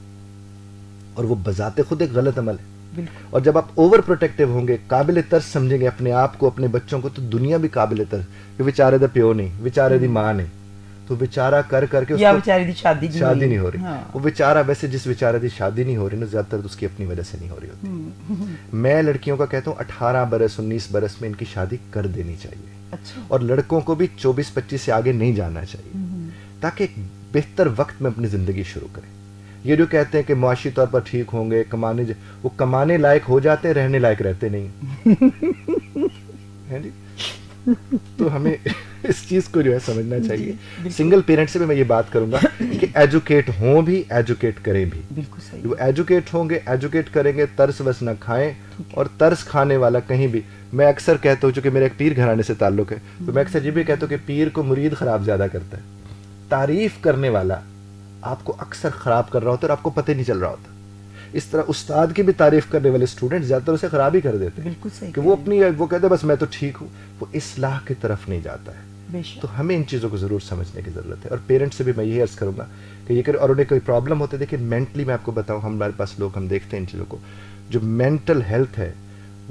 اور وہ بذات خود ایک غلط عمل ہے. اور جب آپ اوور پروٹیکٹیو ہوں گے قابل ترس سمجھیں گے اپنے آپ کو اپنے بچوں کو تو دنیا بھی قابل ترس کہ بیچارے دا پیو نہیں بیچارے دی ماں نہیں تو بیچارہ کر کے اس کو شادی نہیں ہو رہی. وہ بیچارہ ویسے جس بیچارے دی شادی نہیں ہو رہی نا زیادہ تر اس کی اپنی وجہ سے نہیں ہو رہی ہوتی. میں لڑکیوں کا کہتا ہوں 18 برس 19 برس میں ان کی شادی کر دینی چاہیے اور لڑکوں کو بھی 24-25 سے آگے نہیں جانا چاہیے تاکہ ایک بہتر وقت میں اپنی زندگی شروع کریں. یہ جو کہتے ہیں کہ معاشی طور پر ٹھیک ہوں گے وہ کمانے لائق ہو جاتے ہیں رہنے لائق رہتے نہیں ہیں. تو ہمیں اس چیز کو جو ہے سمجھنا چاہیے. سنگل پیرنٹ سے بھی میں یہ بات کروں گا کہ ایجوکیٹ ہوں بھی, ایجوکیٹ کریں بھی. بالکل صحیح. وہ ایجوکیٹ ہوں گے, ایجوکیٹ کریں گے, ترس بس نہ کھائیں. اور ترس کھانے والا کہیں بھی, میں اکثر کہتا ہوں, چونکہ میرا ایک پیر گھرانے سے تعلق ہے, تو میں اکثر یہ بھی کہتا ہوں کہ پیر کو مرید خراب زیادہ کرتا ہے. تعریف کرنے والا آپ کو اکثر خراب کر رہا ہوتا ہے اور آپ کو پتہ نہیں چل رہا ہوتا. اس طرح استاد کی بھی تعریف کرنے والے اسٹوڈنٹ زیادہ تر اسے خراب ہی کر دیتے ہیں. بالکل صحیح. کہ وہ اپنی وہ کہتے ہیں بس میں تو ٹھیک ہوں, وہ اصلاح کی طرف نہیں جاتا ہے. تو ہمیں ان چیزوں کو ضرور سمجھنے کی ضرورت ہے. اور پیرنٹس سے بھی میں یہی عرض کروں گا کہ یہ کریں. اور انہیں کوئی پرابلم ہوتے دیکھیں مینٹلی, میں آپ کو بتاؤں, ہمارے پاس لوگ ہم دیکھتے ہیں ان چیزوں کو, جو مینٹل ہیلتھ ہے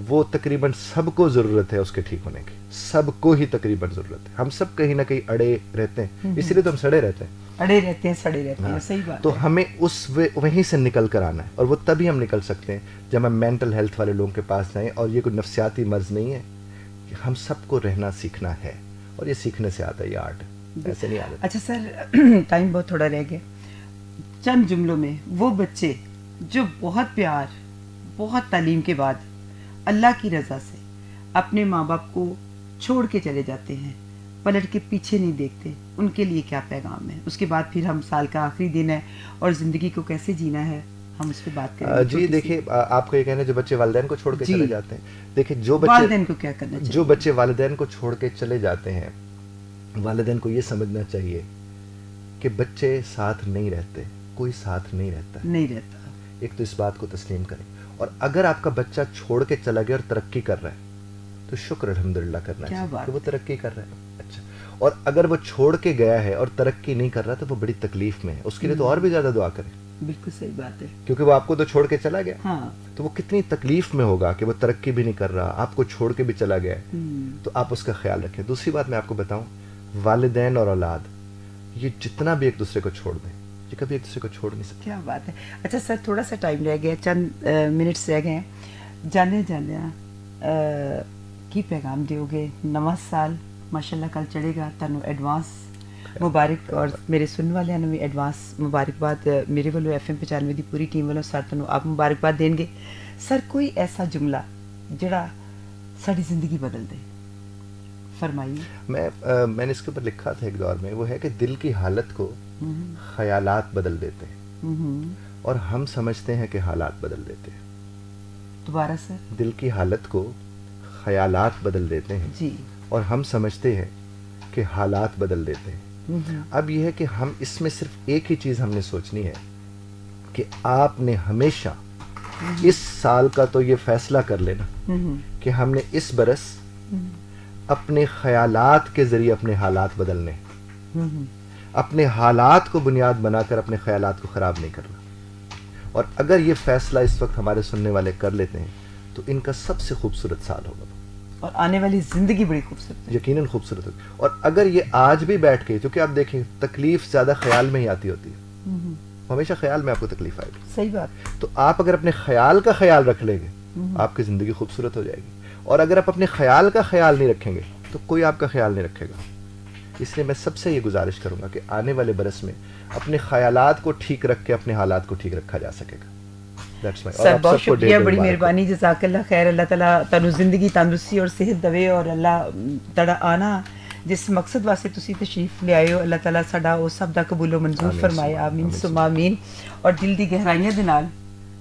وہ تقریباً سب کو ضرورت ہے اس کے ٹھیک ہونے کی. سب کو ہی تقریباً ضرورت ہے. ہم سب کہیں نہ کہیں اڑے رہتے ہیں, اسی لیے تو ہم سڑے رہتے ہیں, اڑے رہتے ہیں, سڑے رہتے ہیں. صحیح بات. تو ہمیں اس وہیں سے نکل کر آنا ہے. اور وہ تبھی ہم نکل سکتے ہیں جب ہم مینٹل ہیلتھ والے لوگوں کے پاس جائیں. اور یہ کوئی نفسیاتی مرض نہیں ہے, ہم سب کو رہنا سیکھنا ہے, اور یہ سیکھنے سے آتا ہے, یہ آرٹ ایسے نہیں آتا. اچھا سر, ٹائم بہت تھوڑا رہ گیا. چند جملوں میں وہ بچے جو بہت پیار, بہت تعلیم کے بعد اللہ کی رضا سے اپنے ماں باپ کو چھوڑ کے چلے جاتے ہیں, پلٹ کے پیچھے نہیں دیکھتے, ان کے لیے کیا پیغام ہے؟ اس کے بعد پھر ہم سال کا آخری دن ہے اور زندگی کو کیسے جینا ہے, ہم اس پہ بات کریں گے. جی دیکھیے, آپ کو یہ کہنا ہے جو بچے والدین کو چھوڑ کے چلے جاتے ہیں, دیکھیں جو والدین کو کیا کرنا چاہیے؟ جو بچے والدین کو چھوڑ کے چلے جاتے ہیں, والدین کو یہ سمجھنا چاہیے کہ بچے ساتھ نہیں رہتے, کوئی ساتھ نہیں رہتا. ایک تو اس بات کو تسلیم کریں. اور اگر آپ کا بچہ چھوڑ کے چلا گیا اور ترقی کر رہا ہے تو شکر الحمدللہ کرنا چاہیے کہ وہ ترقی کر رہا ہے. اچھا, اور اگر وہ چھوڑ کے گیا ہے اور ترقی نہیں کر رہا تو وہ بڑی تکلیف میں ہے, اس کے لیے تو اور بھی زیادہ دعا کریں. بالکل صحیح بات ہے, کیونکہ وہ آپ کو تو چھوڑ کے چلا گیا. ہاں, تو وہ کتنی تکلیف میں ہوگا کہ وہ ترقی بھی نہیں کر رہا, آپ کو چھوڑ کے بھی چلا گیا ہے. تو آپ اس کا خیال رکھیں. دوسری بات میں آپ کو بتاؤں, والدین اور اولاد یہ جتنا بھی ایک دوسرے کو چھوڑ دیں, یہ کبھی ایک دوسرے کو چھوڑ نہیں سکتے. کیا بات ہے. اچھا سر, تھوڑا سا ٹائم رہ گیا, چند منٹس رہ گئے ہیں. جانے کی پیغام دیو گے؟ نواں سال ماشاءاللہ کل چڑھے گا, تانوں ایڈوانس مبارک, اور میرے سننے والے بھی ایڈوانس مبارکباد میرے والوں ایف ایم 95 دی پوری ٹیم والوں. سر تانوں آپ مبارکباد دیں گے. سر کوئی ایسا جملہ جڑا ساری زندگی بدل دے, فرمائیے. میں نے اس کے اوپر لکھا تھا ایک دور میں, وہ ہے کہ دل کی حالت کو خیالات بدل دیتے ہیں اور ہم سمجھتے ہیں کہ حالات بدل دیتے ہیں. دوبارہ سر. دل کی حالت کو خیالات بدل دیتے ہیں جی, اور ہم سمجھتے ہیں کہ حالات بدل دیتے ہیں. اب یہ ہے کہ ہم اس میں صرف ایک ہی چیز ہم نے سوچنی ہے کہ آپ نے ہمیشہ اس سال کا تو یہ فیصلہ کر لینا کہ ہم نے اس برس اپنے خیالات کے ذریعے اپنے حالات بدلنے, اپنے حالات کو بنیاد بنا کر اپنے خیالات کو خراب نہیں کرنا. اور اگر یہ فیصلہ اس وقت ہمارے سننے والے کر لیتے ہیں تو ان کا سب سے خوبصورت سال ہوگا, اور آنے والی زندگی بڑی خوبصورت ہے, یقیناً خوبصورت ہوگی. اور اگر یہ آج بھی بیٹھ کے, کیونکہ آپ دیکھیں تکلیف زیادہ خیال میں ہی آتی ہوتی ہے, ہمیشہ خیال میں آپ کو تکلیف آئے گی. صحیح بات. تو آپ اگر اپنے خیال کا خیال رکھ لیں گے آپ کی زندگی خوبصورت ہو جائے گی. اور اگر آپ اپنے خیال کا خیال نہیں رکھیں گے تو کوئی آپ کا خیال نہیں رکھے گا. اس لیے میں سب سے یہ گزارش کروں گا کہ آنے والے برس میں اپنے خیالات کو ٹھیک رکھ کے اپنے حالات کو ٹھیک رکھا جا سکے گا. سر بہت شکریہ, بڑی مہربانی, جزاک اللہ خیر. اللہ تعالیٰ تانوں زندگی تندرستی اور صحت دے, اور اللہ تڑا آنا جس مقصد واسطے تسی تشریف لے آئے ہو, اللہ تعالیٰ ساڈا وہ سب دا قبول و منظور فرمائے. آمین ثم آمین. اور دل دی گہرائیاں دے نال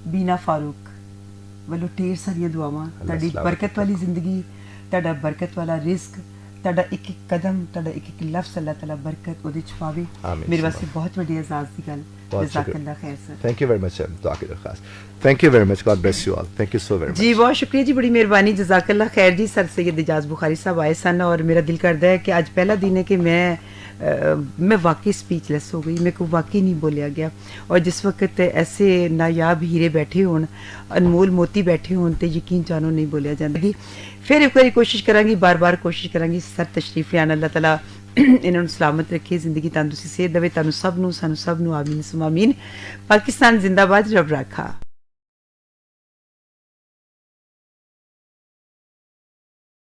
بینا فاروق ولو ڈھیر ساریاں دعاواں, تہاڈی برکت والی زندگی, تہاڈا برکت والا رزق, تہاڈا ایک ایک قدم, تہاڈا ایک ایک لفظ اللہ تعالیٰ برکت اودے چ پاوے. میرے واسطے بہت بڑی اعزاز دی گل. جزاک اللہ خیر سر. Thank you very much sir, دعا کی درخواست. Thank you very much, God bless you all. Thank you so very much. جی بہت شکریہ جی, بڑی مہربانی, جزاک اللہ خیر جی. سر سید اعجاز بخاری صاحب آئے سن, اور میرا دل کرتا ہے کہ آج پہلا دن ہے کہ میں واقعی اسپیچ لیس ہو گئی, میرے کو واقعی نہیں بولیا گیا. اور جس وقت ایسے نایاب ہیرے بیٹھے ہون, انمول موتی بیٹھے ہون, تو یقین جانو نہیں بولیا جاتا. پھر ایک بار کوشش کریں گی, بار بار کوشش کریں گی. سر تشریف لے آنا, اللہ تعالیٰ انہوں سلامت رکھے, زندگی تندرستی صحت دے, تانوں سب نو, سانو سب نو. آمین ثم آمین. پاکستان زندہ باد, رب رکھا.